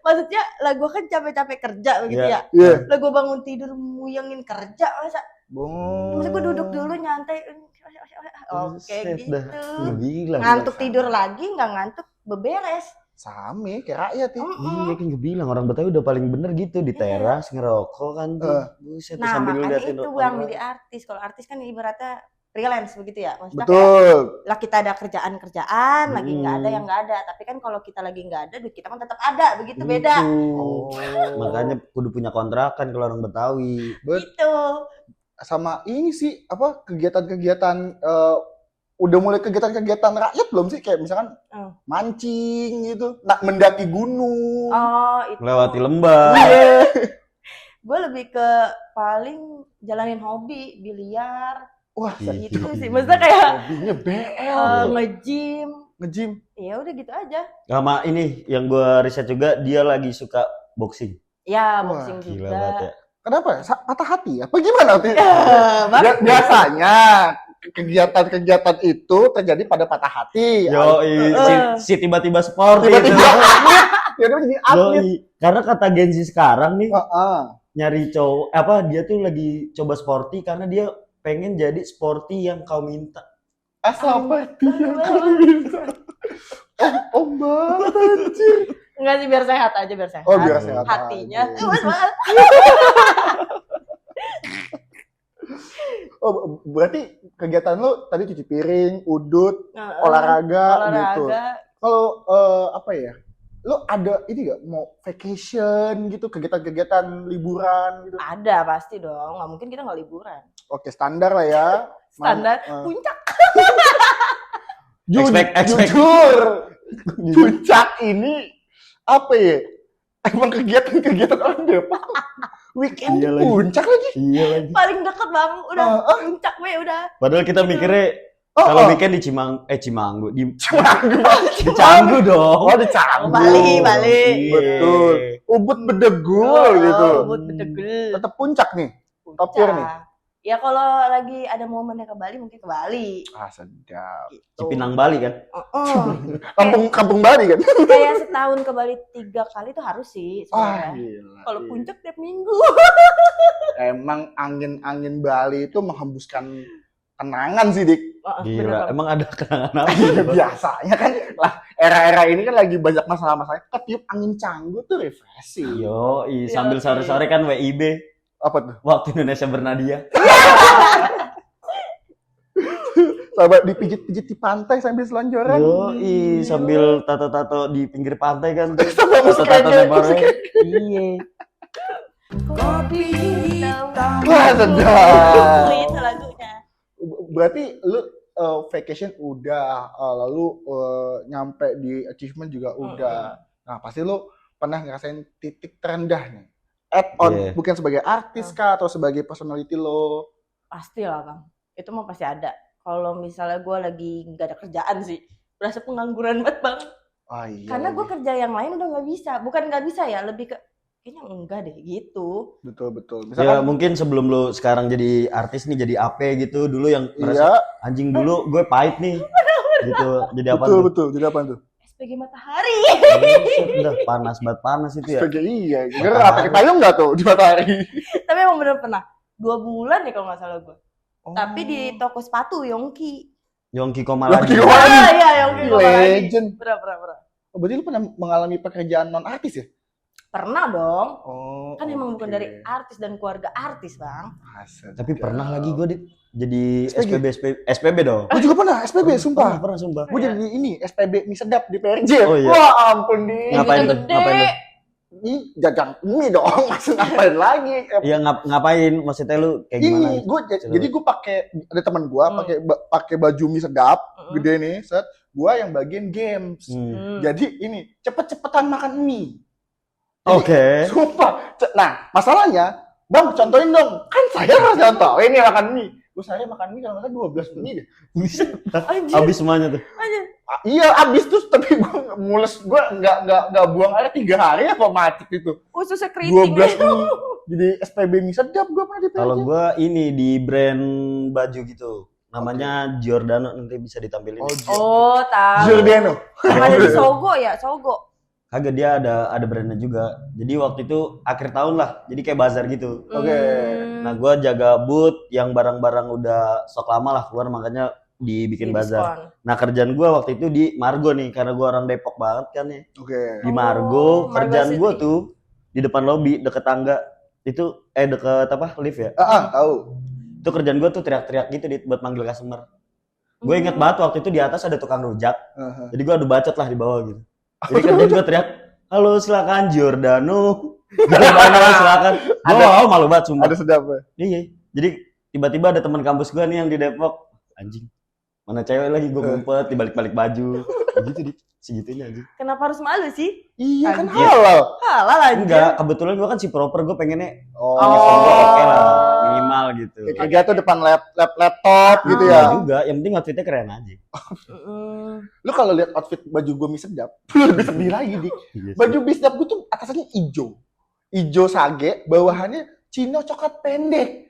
Maksudnya lah gue kan capek-capek kerja begitu Iya. ya. Iya. Lah gue bangun tidur muyengin kerja masa. Masa gue duduk dulu nyantai. Oke Buset gitu. dah. Gila. Ngantuk tidur lagi, nggak ngantuk beberes. Same kayak rakyat ya. Iya kan gue bilang orang Betawi udah paling bener gitu di teras ngerokok kan tuh. Buset Nah sambil makanya ngeliatin itu orang. Bang jadi artis. Kalau artis kan ibaratnya freelance begitu ya. Maksudnya kayak Betul. lah kita ada kerjaan, lagi nggak ada yang nggak ada. Tapi kan kalau kita lagi nggak ada, duit kita kan tetap ada. Begitu beda. Oh. Makanya kudu punya kontrakan kalau orang Betawi. Gitu. Sama ini sih apa kegiatan-kegiatan udah mulai kegiatan-kegiatan rakyat belum sih kayak misalkan mancing gitu, mendaki gunung. Oh itu. Lewati lembah. Iya. Gue lebih ke paling jalanin hobi, biliar. Wah, Gitu sih. Maksudnya kayak hobinya BL, nge-gym. nge-gym. Ya udah gitu aja. Sama ini yang gue riset juga dia lagi suka boxing. Ya Wah, boxing Gila juga. banget ya. Kenapa? Patah hati? Apa gimana? Bang. Biasanya kegiatan-kegiatan itu terjadi pada patah hati. Yo, si tiba-tiba sport Tiba-tiba gitu. atlet. Ya dia jadi atlet. Yoi. Karena kata Gen Z sekarang nih Heeh. nyari cowok dia tuh lagi coba sporty karena dia pengen jadi sporty yang kau minta. Seperti yang kau bisa. Om banget anjir. Enggak sih biar sehat aja biar sehat. Oh, biar sehat Hatinya. aja. Mas, mas. Oh, berarti kegiatan lu tadi cuci piring, udut, olahraga gitu. Kalau apa ya? Lu ada ini gak mau vacation gitu, kegiatan-kegiatan liburan gitu? Ada pasti dong. Nggak mungkin kita nggak liburan. Oke, standar lah ya. Standar. Puncak. Expect. Jujur. Puncak ini apa ya? Emang kegiatan-kegiatan orang Depok. Weekend Iya lagi. puncak lagi. Iya lagi. Paling dekat bang. Udah puncak we udah. Padahal kita mikirnya Oh, kalau oh. weekend di Cimanggu, di Canggu. Canggu dong. Oh, di Canggu. Bali. Iya. Betul. Ubud Bedegul gitu. Ubud Bedegul. Tetap puncak nih. Top tier nih. Ya kalau lagi ada momennya ke Bali mungkin ke Bali. Sedap. Gitu. Cipinang Bali kan? Kampung Bali kan? Kayak setahun ke Bali 3 kali tuh harus sih sebenarnya. Gila. Kalau Iya. puncak tiap minggu. Emang angin-angin Bali itu menghembuskan kenangan sih, Dik. Gila, emang ada kenangan apa? Biasanya kan lah era-era ini kan lagi banyak masalah-masalah. Ketiup angin Canggu tuh refreshing. Yo, sambil sore-sore kan WIB. Apa tuh? Waktu Indonesia Bernadia. Sahabat dipijit-pijit di pantai sambil selonjoran. Yo, sambil tato-tato di pinggir pantai kan. Sama musik Tato-tato reggae, Nebaro. musik Iya. Kopi hitam. Wah, sedap. Itu lagunya. Berarti lu vacation udah, lalu nyampe di achievement juga udah. Nah, pasti lu pernah ngerasain titik terendah nih. Add on, bukan sebagai artis kah atau sebagai personality lo? Pasti lah bang. Itu mah pasti ada. Kalau misalnya gue lagi nggak ada kerjaan sih, berasa pengangguran banget bang. Oh, iya. Karena gue kerja yang lain udah nggak bisa. Bukan nggak bisa ya, lebih ke kayaknya enggak deh gitu. Betul. Ya Misalkan mungkin sebelum lu sekarang jadi artis nih, jadi AP gitu, dulu yang iya, merasa anjing dulu gue pahit nih. Gitu. Jadi apa tuh? betul. Jadi apa tuh? SPG Matahari. Udah panas banget panas itu ya. Sebagai iya, gerah pakai payung nggak tuh di matahari? Tapi emang bener pernah 2 bulan ya kalau nggak salah gue. Oh. Tapi di toko sepatu Yongki. Yongki Komaladi. Yongki Komaladi. Iya Yongki Komaladi. Legend. Bener. Oh, berarti lu pernah mengalami pekerjaan non artis ya? Pernah dong. Oh, Kan emang bukan oke. dari artis dan keluarga artis, Bang. Astaga. Tapi pernah lagi gue jadi SPG? SPB dong. Gue juga pernah SPB, sumpah. Pernah sumpah. Gue jadi ini SPB mie sedap di PRJ. Oh, iya. Wah ampun di. Ngapain tuh? Gede. Ngapain tuh? Ini jajan mie dong, maksud ngapain lagi? Iya ngapain? Maksudnya lu kayak gimana? Ini gue jadi gue pakai ada teman gue pakai baju mie sedap gede nih, set. Gue yang bagian games. Jadi ini cepet-cepetan makan mie. Oke. Sumpah. Nah masalahnya, bang contohin dong. Kan saya harus contohin nih makan mie. Gue saya makan mie kalau nggak salah 12 mie deh. Anjir. Habis semuanya tuh. Anjir. Iya abis tuh tapi gue mules gue nggak buang air 3 hari apa mati itu. Ususnya keriting. 12 mie. Jadi SPB mie sedap gue pernah di PRJ. Kalau gue ini di brand baju gitu. Namanya Giordano, nanti bisa ditampilin. Oh, tahu. Giordano. Yang ada di Sogo ya, Sogo. Kagak, dia ada brandnya juga. Jadi waktu itu akhir tahun lah. Jadi kayak bazar gitu. Oke. Nah, gue jaga booth yang barang-barang udah stok lama lah keluar, makanya dibikin bazar. Nah, kerjaan gue waktu itu di Margo nih, karena gue orang Depok banget kan ya. Oke. Di Margo, Margo kerjaan City. gue tuh di depan lobi deket tangga. Itu deket apa? Lift ya. Tahu. Itu kerjaan gue tuh teriak-teriak gitu buat manggil customer. Gue inget banget waktu itu di atas ada tukang rujak. Jadi gue adu bacot lah di bawah gitu. Jadi kerjaan gue teriak, halo silakan Giordano. Giordano silakan. Gue malu banget sumpah. Ada sedap ya? Iya. Jadi tiba-tiba ada teman kampus gue nih yang di Depok. Anjing. Mana cewek lagi, gue ngumpet di balik-balik baju. Gitu di segitunya anjing. Kenapa harus malu sih? Iya kan Anjir. halal. Halal aja. Enggak, kebetulan gue kan si proper, gue pengennya Oh. uniform gue oke lah, minimal gitu. Kayak gitu depan laptop gitu Iya ya. juga, yang penting outfitnya keren aja. Lu kalau lihat outfit baju gue mie sedap, lu lebih sedih lagi dik. Iya sih. Baju mie sedap gue tuh atasannya hijau. Hijau sage, bawahannya Cino coklat pendek.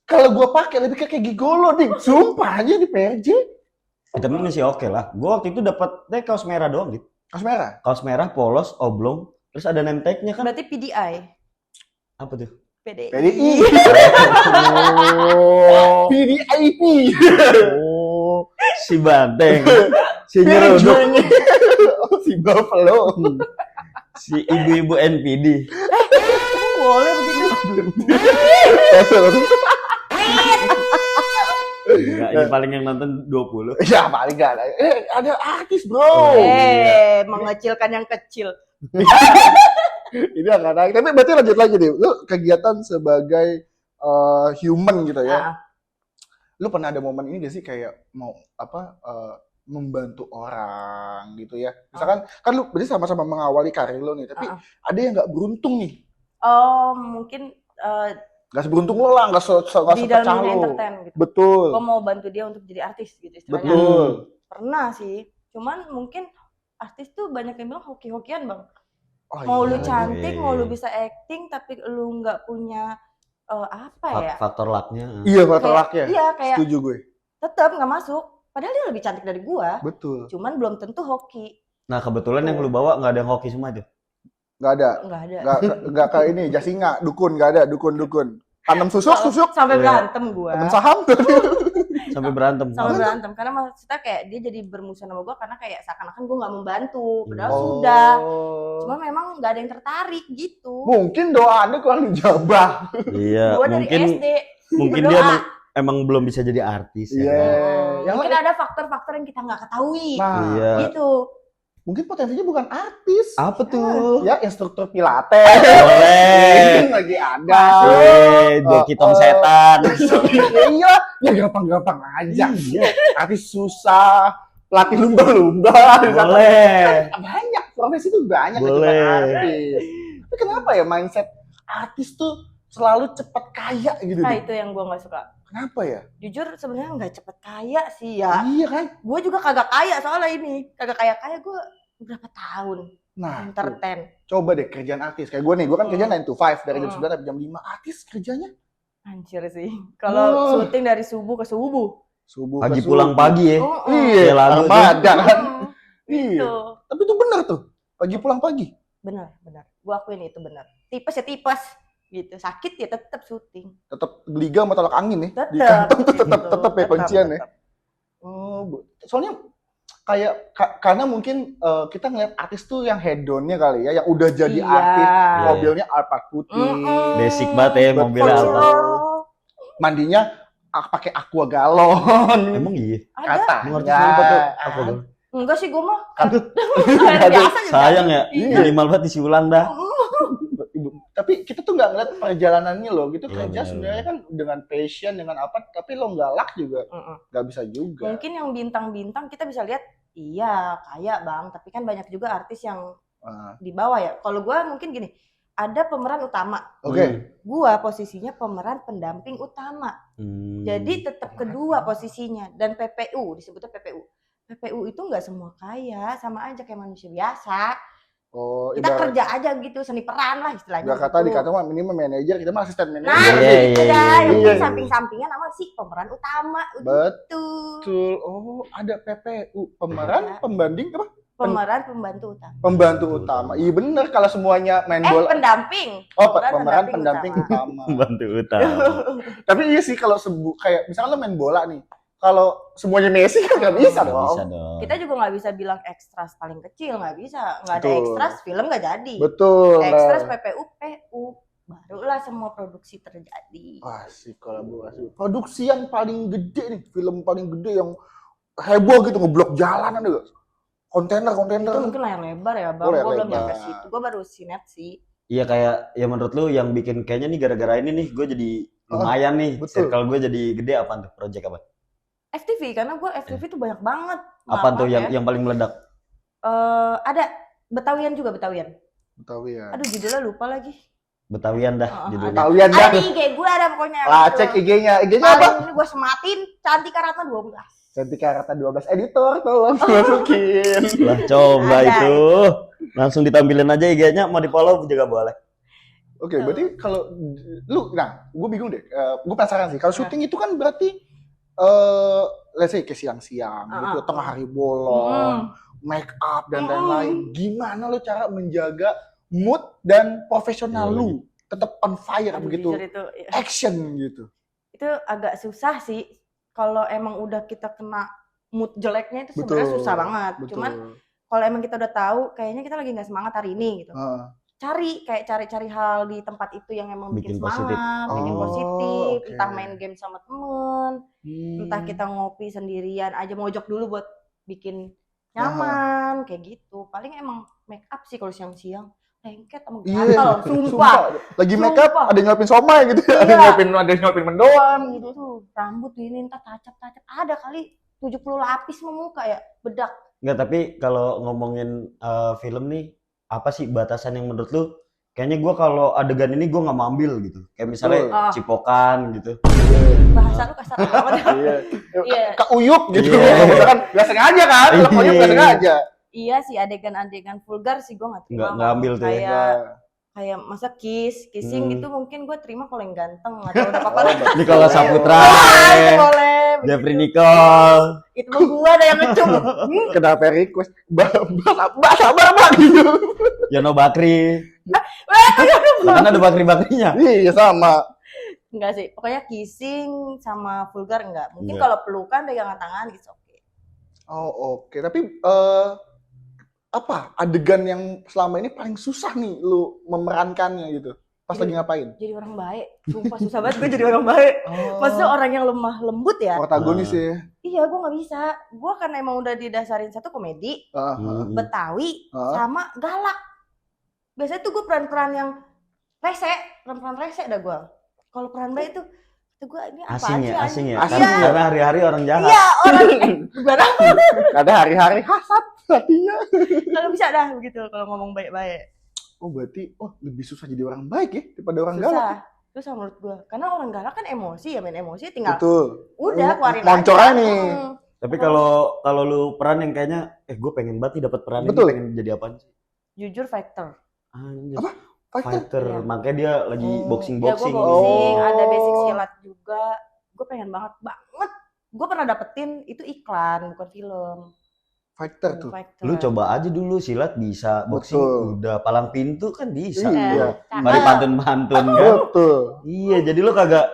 Kalau gue pakai lebih kayak gigolo dik. Sumpah aja di PRJ. Tapi masih oke lah. Gue waktu itu dapat kaos merah doang gitu. Kaos merah. Kaos merah, polos, oblong, terus ada name tag-nya kan. Berarti PDI. Apa tuh? PDI. PDI. PDIP. Oh, si Banteng, si Nyeruduk, Si Buffalo. si ibu-ibu NPD. Boleh begitu. Enggak, ini paling yang nonton 20. Ya paling gak ada. Ada artis bro. Mengecilkan yang kecil. Ini agak naik. Tapi berarti lanjut lagi deh. Lu kegiatan sebagai human gitu ya. Lu pernah ada momen ini gak sih kayak mau membantu orang gitu ya? Misalkan kan lu berarti sama-sama mengawali karir lu nih, tapi ada yang nggak beruntung nih. Oh, mungkin Gak seberuntung lo lah, gak di dalam sepecah dunia lo. entertain gitu. Betul. Gue mau bantu dia untuk jadi artis gitu istilahnya. Betul. Pernah sih. Cuman mungkin artis tuh banyak yang bilang hoki-hokian bang. Oh, Mau iya. lu cantik, mau lu bisa acting, tapi lu nggak punya apa ya? Faktor luck-nya. Iya, faktor luck-nya. Iya, kayak Setuju gue. tetap nggak masuk. Padahal dia lebih cantik dari gua. Betul. Cuman belum tentu hoki. Nah, kebetulan yang lu bawa nggak ada yang hoki semua tuh. Gak ada. Nggak ada. Gak kayak ini, Jasinga, dukun, gak ada, dukun. Tanam susuk. Sampai Iya. berantem gua. Tanam saham. Sampai berantem. Sampai berantem. Karena maksudnya kayak dia jadi bermusuhan sama gua karena kayak seakan-akan gua nggak membantu. Padahal Oh. sudah. Cuma memang nggak ada yang tertarik gitu. Mungkin doanya kurang dijabah. Iya, Gua dari mungkin SD. mungkin berdoa. dia emang belum bisa jadi artis Iya. ya. Yang Mungkin ada faktor-faktor yang kita nggak ketahui. Nah, Iya. Gitu. mungkin potensinya bukan artis. Apa tuh? Ya, instruktur pilates. Boleh. Mungkin lagi ada. Joki tong setan. Iya, ya gampang-gampang aja. Iya. Artis susah, pelatih lumba-lumba. Boleh. Banyak, profesi itu banyak yang Boleh. cuma artis. Tapi kenapa ya mindset artis tuh selalu cepat kaya gitu? Nah Dik? itu yang gua nggak suka. Kenapa ya? Jujur sebenarnya nggak cepet kaya sih ya. Iya kan? Gue juga kagak kaya soalnya ini. Kagak kaya gue berapa tahun Nah, tuh, entertain. coba deh kerjaan artis. Kayak gue nih, gue kan kerja 9 to 5 dari jam Hmm. 9 sampai jam 5. Artis kerjanya Anjir sih. Kalau Oh. syuting dari subuh ke subuh. subuh Pagi ke pulang subuh. pagi ya. Oh, Iya, Kayak lagu tuh. Ramadan kan. Gitu. Iya. Tapi itu bener tuh. Pagi pulang pagi. Benar. Gue akuin itu benar. Tipes ya tipes. Gitu. Sakit ya tetap syuting. Tetap geliga sama tolak angin nih. Di Tetap. kantong tuh tetap ya Tetap, kuncian ya. tetap. Oh, soalnya karena mungkin kita ngeliat artis tuh yang hedonnya kali ya, yang udah jadi Iya. artis, Iya. mobilnya Alphard putih, Basic banget ya mobilnya Betul. Alfa. mandinya pakai aqua galon. Emang iya. Ada. Emang artis mana pakai apa dong? Enggak sih gue mah. Aduh. Air biasa juga. Sayang ya, Iya. minimal banget isi ulang dah. Tapi kita tuh nggak ngeliat perjalanannya loh, gitu Iya, kerja benar. sebenarnya kan dengan passion, dengan apa, tapi lo nggak luck juga nggak bisa juga. Mungkin yang bintang-bintang kita bisa lihat, iya kaya bang, tapi kan banyak juga artis yang Nah, di bawah ya. Kalau gue mungkin gini, ada pemeran utama, Oke. gue posisinya pemeran pendamping utama. Jadi tetap kedua posisinya, dan PPU disebutnya PPU. PPU itu nggak semua kaya, sama aja kayak manusia biasa. Oh, Kita ibarat kerja aja gitu, seni peran lah istilahnya. kata gitu. dikata mah minimal manajer, kita mah asisten Nah, manajer. Iya, gitu iya, dah. iya, Yang iya. di samping-sampingnya nama si pemeran utama. Betul. Betul. Oh, ada PPU, pemeran Ada. pembanding apa? Pemeran pembantu utama. Pembantu utama. Iya bener, kalau semuanya main bola. Pendamping. Oh, pemeran pendamping utama. Bantu utama. Tapi iya sih kalau kayak misalnya lo main bola nih, kalau semuanya Messi kan nggak bisa Nggak dong. bisa dong. Kita juga nggak bisa bilang ekstras paling kecil, nggak bisa. Nggak ada Betul. ekstras, film nggak jadi. Betul. Ekstras PPU, PU. Barulah semua produksi terjadi. Wah, sih kolaborasi. Produksi yang paling gede nih, film paling gede yang heboh gitu, ngeblok jalanan juga. Kontainer. Itu mungkin layar lebar ya bang, Oh, layar gue belum lebar. nyampe situ. Gue baru sinet sih. Iya kayak ya menurut lu yang bikin kayaknya nih gara-gara ini nih gue jadi lumayan nih. betul. Circle gue jadi gede apaan tuh? Project apa? FTV, karena gue FTV tuh banyak banget. Apaan tuh Maaf ya. yang paling meledak? Ada Betawian juga, Betawian. Betawi ya. Aduh judulnya lupa lagi. Betawian dah Oh, judulnya. Betawian Ada dah. di IG gue ada pokoknya. Lah, cek IG-nya. IG-nya apa? Paling ini gue sematin Cantika Ratna 12. Cantika Rata 12 editor, tolong masukin. Lah coba Ada. itu. Langsung ditampilin aja IG-nya, mau di-follow juga boleh. Oke, berarti kalau nah, gue bingung deh. Gue penasaran sih. Kalau syuting itu kan berarti let's say ke siang-siang gitu, tengah hari bolong, make up dan lain-lain. Gimana lo cara menjaga mood dan profesional Iya, lu tetap on fire Aduh, begitu, jujur itu, ya. action gitu. Itu agak susah sih. Kalau emang udah kita kena mood jeleknya itu sebenarnya susah banget. Cuman kalau emang kita udah tahu, kayaknya kita lagi nggak semangat hari ini gitu. Cari hal di tempat itu yang emang bikin Bikin positif. semangat, bikin Oh, positif. oke. Entah main game sama temen, entah kita ngopi sendirian aja, mojok dulu buat bikin nyaman, kayak gitu. Paling emang make up sih kalau siang-siang. Lengket sama gatal, sumpah. Lagi make up, Sumpah. ada yang nyuapin somai gitu, Iya. ada yang nyuapin mendoan gitu. Tuh, rambut ini ntar tacap-tacap. Ada kali 70 lapis memuka ya, bedak. Enggak, tapi kalau ngomongin film nih, apa sih batasan yang menurut lu? Kayaknya gue kalau adegan ini gue nggak mau ambil gitu. Kayak misalnya Oh. cipokan gitu. Bahasa lu kasar banget. Iya. Iya. Keuyup gitu. Iya. Misalkan nggak sengaja kan, kalau keuyup nggak sengaja. Iya sih, adegan-adegan vulgar sih gue nggak terima. Nggak ambil tuh ya. Kayak masa kissing gitu mungkin gue terima kalau yang ganteng atau udah apa-apa lah. Nicholas Saputra, Itu boleh. Jeffrey Nicole, Itu mah gue ada yang ngecum. Kenapa request? Mbak sabar mbak gitu. Yono Bakri. Kan ada Bakri-Bakrinya. Iya sama. Enggak sih, pokoknya kissing sama vulgar enggak. Mungkin Enggak. kalau pelukan pegangan tangan gitu oke. Oh oke, tapi apa adegan yang selama ini paling susah nih lu memerankannya gitu? Pas lagi ngapain? Jadi orang baik. Sumpah susah banget gue jadi orang baik. Maksudnya orang yang lemah lembut ya. Protagonis ya. Iya, gue nggak bisa. Gue karena emang udah didasarin satu komedi, Betawi, sama galak. Biasanya tuh gue peran-peran yang rese, peran-peran rese dah gue. Kalau peran baik tuh gue ini apa Asing ya, sih? asing ya. Asing Iya. Karena hari-hari orang jahat. Iya, orang gimana? Ada hari-hari hasad hatinya. Kalau bisa dah begitu kalau ngomong baik-baik. Oh berarti lebih susah jadi orang baik ya daripada orang galak. Susah. Susah menurut gue. Karena orang galak kan emosi ya, main emosi tinggal Betul. udah keluarin Moncor aja. aja nih. Tapi kalau lu peran yang kayaknya gue pengen banget nih dapat peran ini, Betul. pengen jadi apaan sih? Jujur fighter. Anjir. Apa? Fighter. Iya. Makanya dia lagi Ya gue boxing-boxing. boxing, Oh. ada basic silat juga. Gue pengen banget. Gue pernah dapetin itu iklan bukan film. Fighter tuh. Fighter. Lu coba aja dulu silat bisa, boxing Betul. udah, palang pintu kan bisa. Iya. Mari pantun-pantun kan. Betul. Iya, jadi lu kagak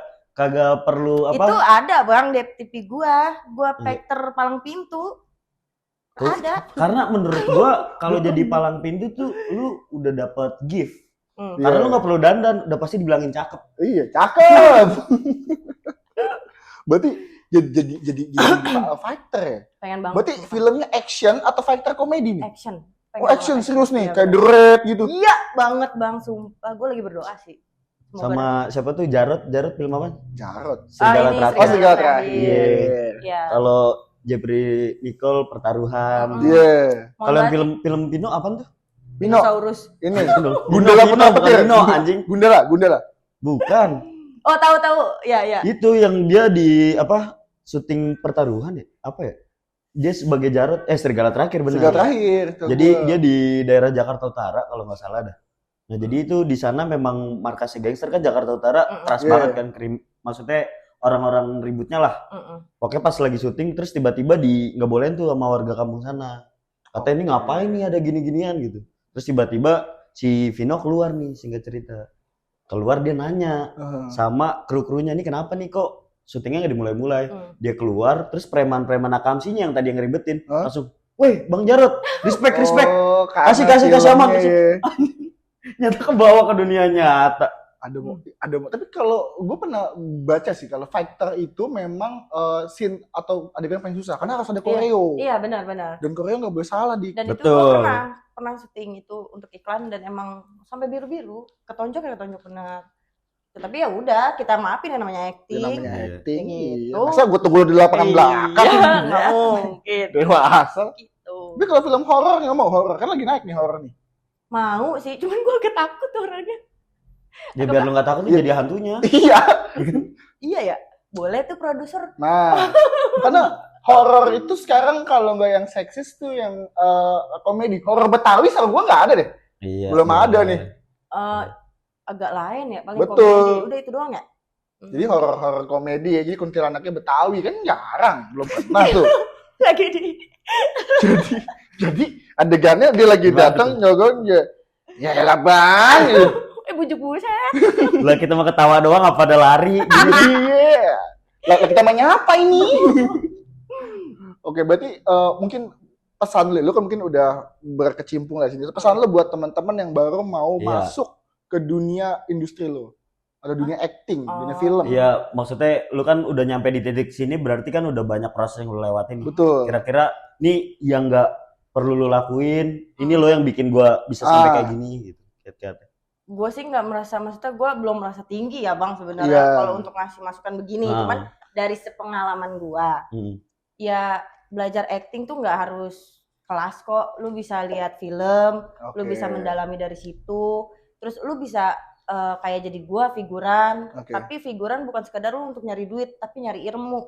perlu apa? Itu ada bang di TV gua Iya. fighter palang pintu. Ada. Karena menurut gua kalau jadi palang pintu tuh lu udah dapet gift. Karena Iya. lu nggak perlu dandan, udah pasti dibilangin cakep. Iya, cakep. Berarti jadi fighter ya? Pengen banget. Berarti filmnya action atau fighter komedi nih? action. Oh, action serius nih, Iya, kayak The bener. Raid gitu. Iya banget Bang, sumpah. Gue lagi berdoa sih. Semoga Sama siapa tuh Jarod film apa? Jarod. Serigala ini Terakhir. Oh, Serigala Terakhir. Iya. Iya. Kalau Jeffrey Nicole pertaruhan. Iya. Kalau yang film Pino apaan tuh? Pino, Dinosaurus. ini. Pino, Gundala Pino, Putra bukan Petir. Pino anjing. Gundala. Bukan. Oh tahu. Ya. Itu yang dia di apa? Syuting pertaruhan ya? Apa ya? Dia sebagai Jarod, Serigala Terakhir benar. Serigala Terakhir. Jadi dia di daerah Jakarta Utara kalau nggak salah dah. Nah jadi itu di sana memang markasnya gangster kan Jakarta Utara keras Iya. banget kan, maksudnya orang-orang ributnya lah. Pokoknya pas lagi syuting terus tiba-tiba nggak bolehin tuh sama warga kampung sana. Katanya ini ngapain nih ada gini-ginian gitu. Terus tiba-tiba si Vino keluar nih singkat cerita. Keluar dia nanya sama kru-krunya, ini kenapa nih kok syutingnya nggak dimulai-mulai. Dia keluar terus preman-preman akamsinya yang tadi yang ngeribetin langsung, "Weh Bang Jarod, respect." Oh, Kasih aman. Nyata kebawa ke dunia nyata. Ada mau. Tapi kalau gue pernah baca sih kalau fighter itu memang scene atau adegan paling susah karena harus ada koreo. Iya benar. Dan koreo nggak boleh salah di. Dan itu Betul. gue pernah syuting itu untuk iklan dan emang sampai biru-biru, ketonjok benar. Tapi ya udah kita maafin yang namanya acting. Namanya Iya. acting. Gitu. Iya. Masa gue tunggu di lapangan belakang? Iya, nggak mungkin. Dewasa. Gitu. Tapi kalau film horor nggak mau horor kan lagi naik nih horor nih. Mau sih, cuman gue agak takut orangnya. Ya biar lu nggak takut nih jadi hantunya. Iya. Iya ya, boleh tuh produser. Nah, karena horor itu sekarang kalau nggak yang seksis tuh yang komedi. Horor Betawi sama gue nggak ada deh. Iya. Belum ada nih. Agak lain ya, paling Betul. komedi. Udah itu doang ya. Jadi horor komedi ya. Jadi kuntilanaknya Betawi kan jarang, belum pernah tuh. Lagi di Jadi adegannya dia lagi Gimana datang nyogong ya elah bang. bujuk buset. Lah kita mau ketawa doang apa ada lari? Iya. Lah kita main apa ini? Oke, berarti mungkin pesan lu kan mungkin udah berkecimpung lah di sini. Pesan lu buat teman-teman yang baru mau Iya. masuk ke dunia industri lu. Atau dunia acting, dunia film. Iya, maksudnya lu kan udah nyampe di titik sini berarti kan udah banyak proses yang lu lewatin. Betul. Kira-kira nih yang nggak perlu lu lakuin, ini lo yang bikin gua bisa sampai kayak gini gitu. Kira-kira. Gue sih nggak merasa, maksudnya gue belum merasa tinggi ya bang sebenarnya Iya. kalau untuk ngasih masukan begini. Cuman dari sepengalaman gue, ya belajar acting tuh nggak harus kelas kok. Lu bisa lihat film, lu bisa mendalami dari situ. Terus lu bisa kayak jadi gue figuran. Tapi figuran bukan sekedar lu untuk nyari duit, tapi nyari ilmu.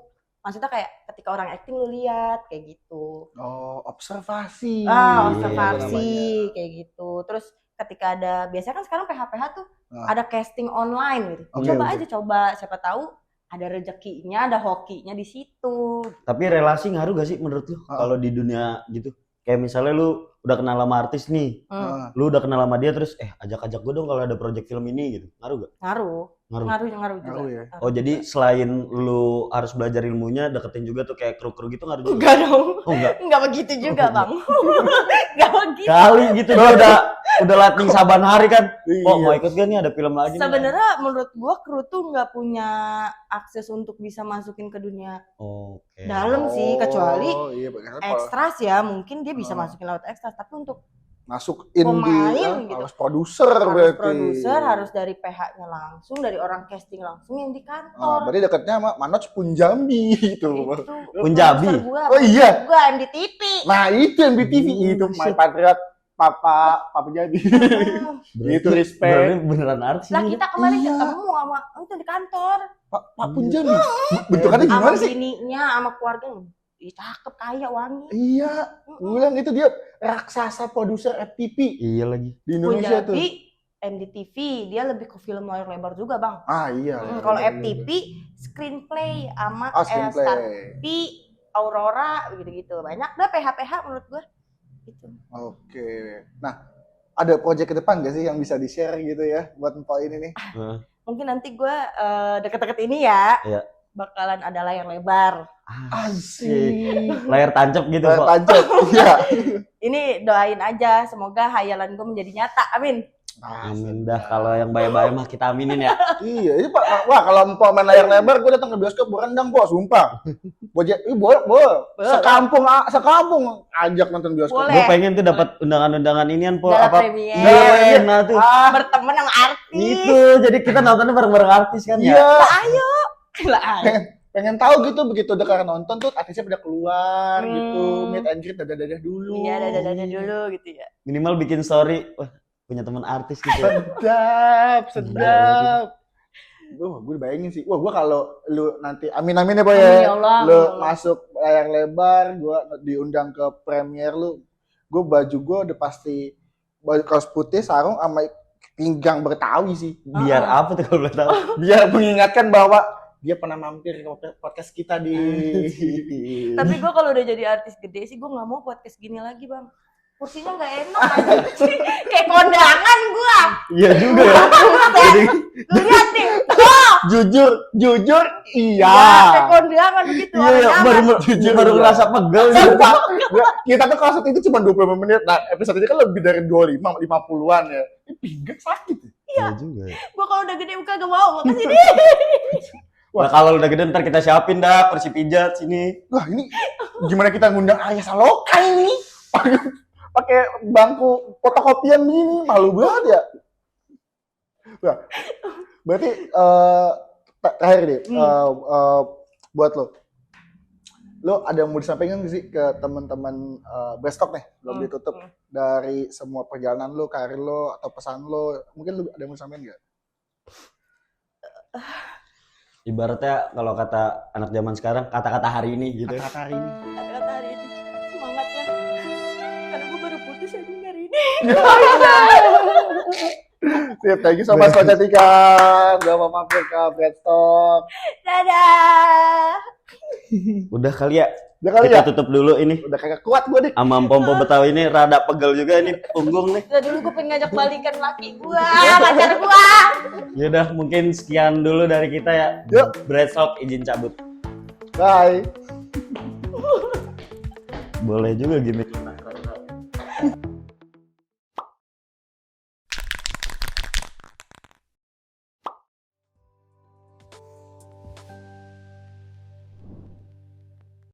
Maksudnya kayak ketika orang acting lu lihat kayak gitu. Oh, observasi. Observasi kayak gitu. Terus ketika ada, biasanya kan sekarang PH tuh ada casting online gitu. Coba aja siapa tahu ada rezekinya, ada hokinya di situ. Tapi relasi ngaruh gak sih menurut lu kalau di dunia gitu? Kayak misalnya lu udah kenal sama artis nih, lu udah kenal sama dia terus ajak-ajak gue dong kalau ada project film ini gitu. Ngaruh gak? Ngaruh juga. Ya. Oh jadi selain lu harus belajar ilmunya, deketin juga tuh kayak kru-kru gitu ngaruh juga? Enggak dong. Oh enggak? Enggak begitu juga bang. Enggak begitu. Kali gitu dia udah latih saban hari kan. Oh mau ikut gak nih ada film lagi? Sebenarnya menurut gua kru tuh nggak punya akses untuk bisa masukin ke dunia dalam sih, kecuali ekstras ya, mungkin dia bisa masukin lewat ekstras, tapi untuk masuk pemain gitu. harus produser harus berarti. produser, harus dari PH-nya langsung, dari orang casting langsung yang di kantor. Berarti dekatnya sama Manoj Punjabi itu. Punjabi? Oh iya. Gua MDTV. Nah itu MBTV itu My Patriot Papa Punjabi. Itu respect. Beneran artis Lah ini. kita kemarin ketemu sama itu di kantor. Pak Punjabi. Bentukannya gimana sama sih? bininya, sama keluarganya. Ih, cakep, kaya, wangi. Iya, gue bilang itu dia raksasa produser FTV Iya lagi. di Indonesia tuh. Punjabi, MDTV, dia lebih ke film layar lebar juga bang. Iya. Kalau FTV, screenplay sama screenplay. SRP, Aurora, gitu-gitu. Banyak dah PH menurut gue. Gitu. Oke. Nah, ada project ke depan gak sih yang bisa di-share gitu ya buat Mpok ini nih? Mungkin nanti gue deket-deket ini ya. Iya. bakalan ada layar lebar. Asik. Layar tancap gitu kok. Tancap. Iya. Ini doain aja, semoga hayalan gue menjadi nyata. Amin. Amin dah, kalau yang baik-baik mah kita aminin ya. Iya, ini Pak. Wah, kalau mau main layar lebar, gue datang ke bioskop, gue rendang, Bos, sumpah. Sekampung ajak nonton bioskop. Boleh. Gue pengen tuh dapat undangan-undangan inian po Dalam apa? premier. Iya, nah tuh. Berteman sama artis. Itu, jadi kita nontonnya bareng-bareng artis kan ya. Iya. Ayo. Lah, ayo. Pengen tahu gitu, begitu udah karena nonton tuh artisnya pada keluar gitu, Hmm. meet and greet, dadah-dadah dulu. Iya, dadah-dadah dulu gitu ya. Minimal bikin story, wah punya teman artis gitu. Sedap. Gue bayangin sih. Wah, gue kalau lu nanti amin ya Boy Amin, ya ya. Allah, Lu amin, ya Allah. masuk layar lebar, gue diundang ke premier lu. Gue baju gue udah pasti baju kaos putih, sarung sama pinggang Betawi sih. Biar apa tuh kalau boleh tahu? Biar mengingatkan bahwa dia pernah mampir ke podcast kita di Tapi gue kalau udah jadi artis gede sih gue nggak mau podcast gini lagi bang. Kursinya nggak enak aja. Kayak kondangan gue. Iya juga ya. Jadi Lu lihat nih. Oh, jujur iya. kayak kondangan begitu. iya ya, orang baru nyaman. baru iya. ngerasa pegel gitu. Sumpah, kita tuh kalau itu cuma 25 menit. Nah, episode ini kan lebih dari 25, 50-an ya. Ini pinggang sakit. Iya juga. Gue kalau udah gede kagak mau kesini. Nah, kalau udah gede ntar kita siapin dah kursi pijat sini. Wah, ini gimana kita ngundang Arya Saloka ini? Pakai bangku fotokopian begini, malu banget ya. Wah, berarti terakhir nih, buat lo ada yang mau disampaikan nggak sih ke teman-teman Brestock nih, belum ditutup, dari semua perjalanan lo, karir lo, atau pesan lo, mungkin lo ada yang mau disampaikan nggak? Ibaratnya kalau kata anak zaman sekarang, kata-kata hari ini gitu. Kata-kata hari ini. Kata-kata hari ini semangat lah. Karena gue baru putus ya hari ini. Sip, thank you so much Coach Atika. Udah mau mampir ke Brestock. Dadah. Udah kali ya. Udah kali Kita ya? tutup dulu ini. Udah kagak kuat gue nih. Sama Pompo Betawi ini rada pegel juga ini punggung nih. Udah dulu gue pengen ngajak balikan laki gue, pacar gue. Yaudah mungkin sekian dulu dari kita ya. Yuk. Brestock izin cabut. Bye. Boleh juga gimmick.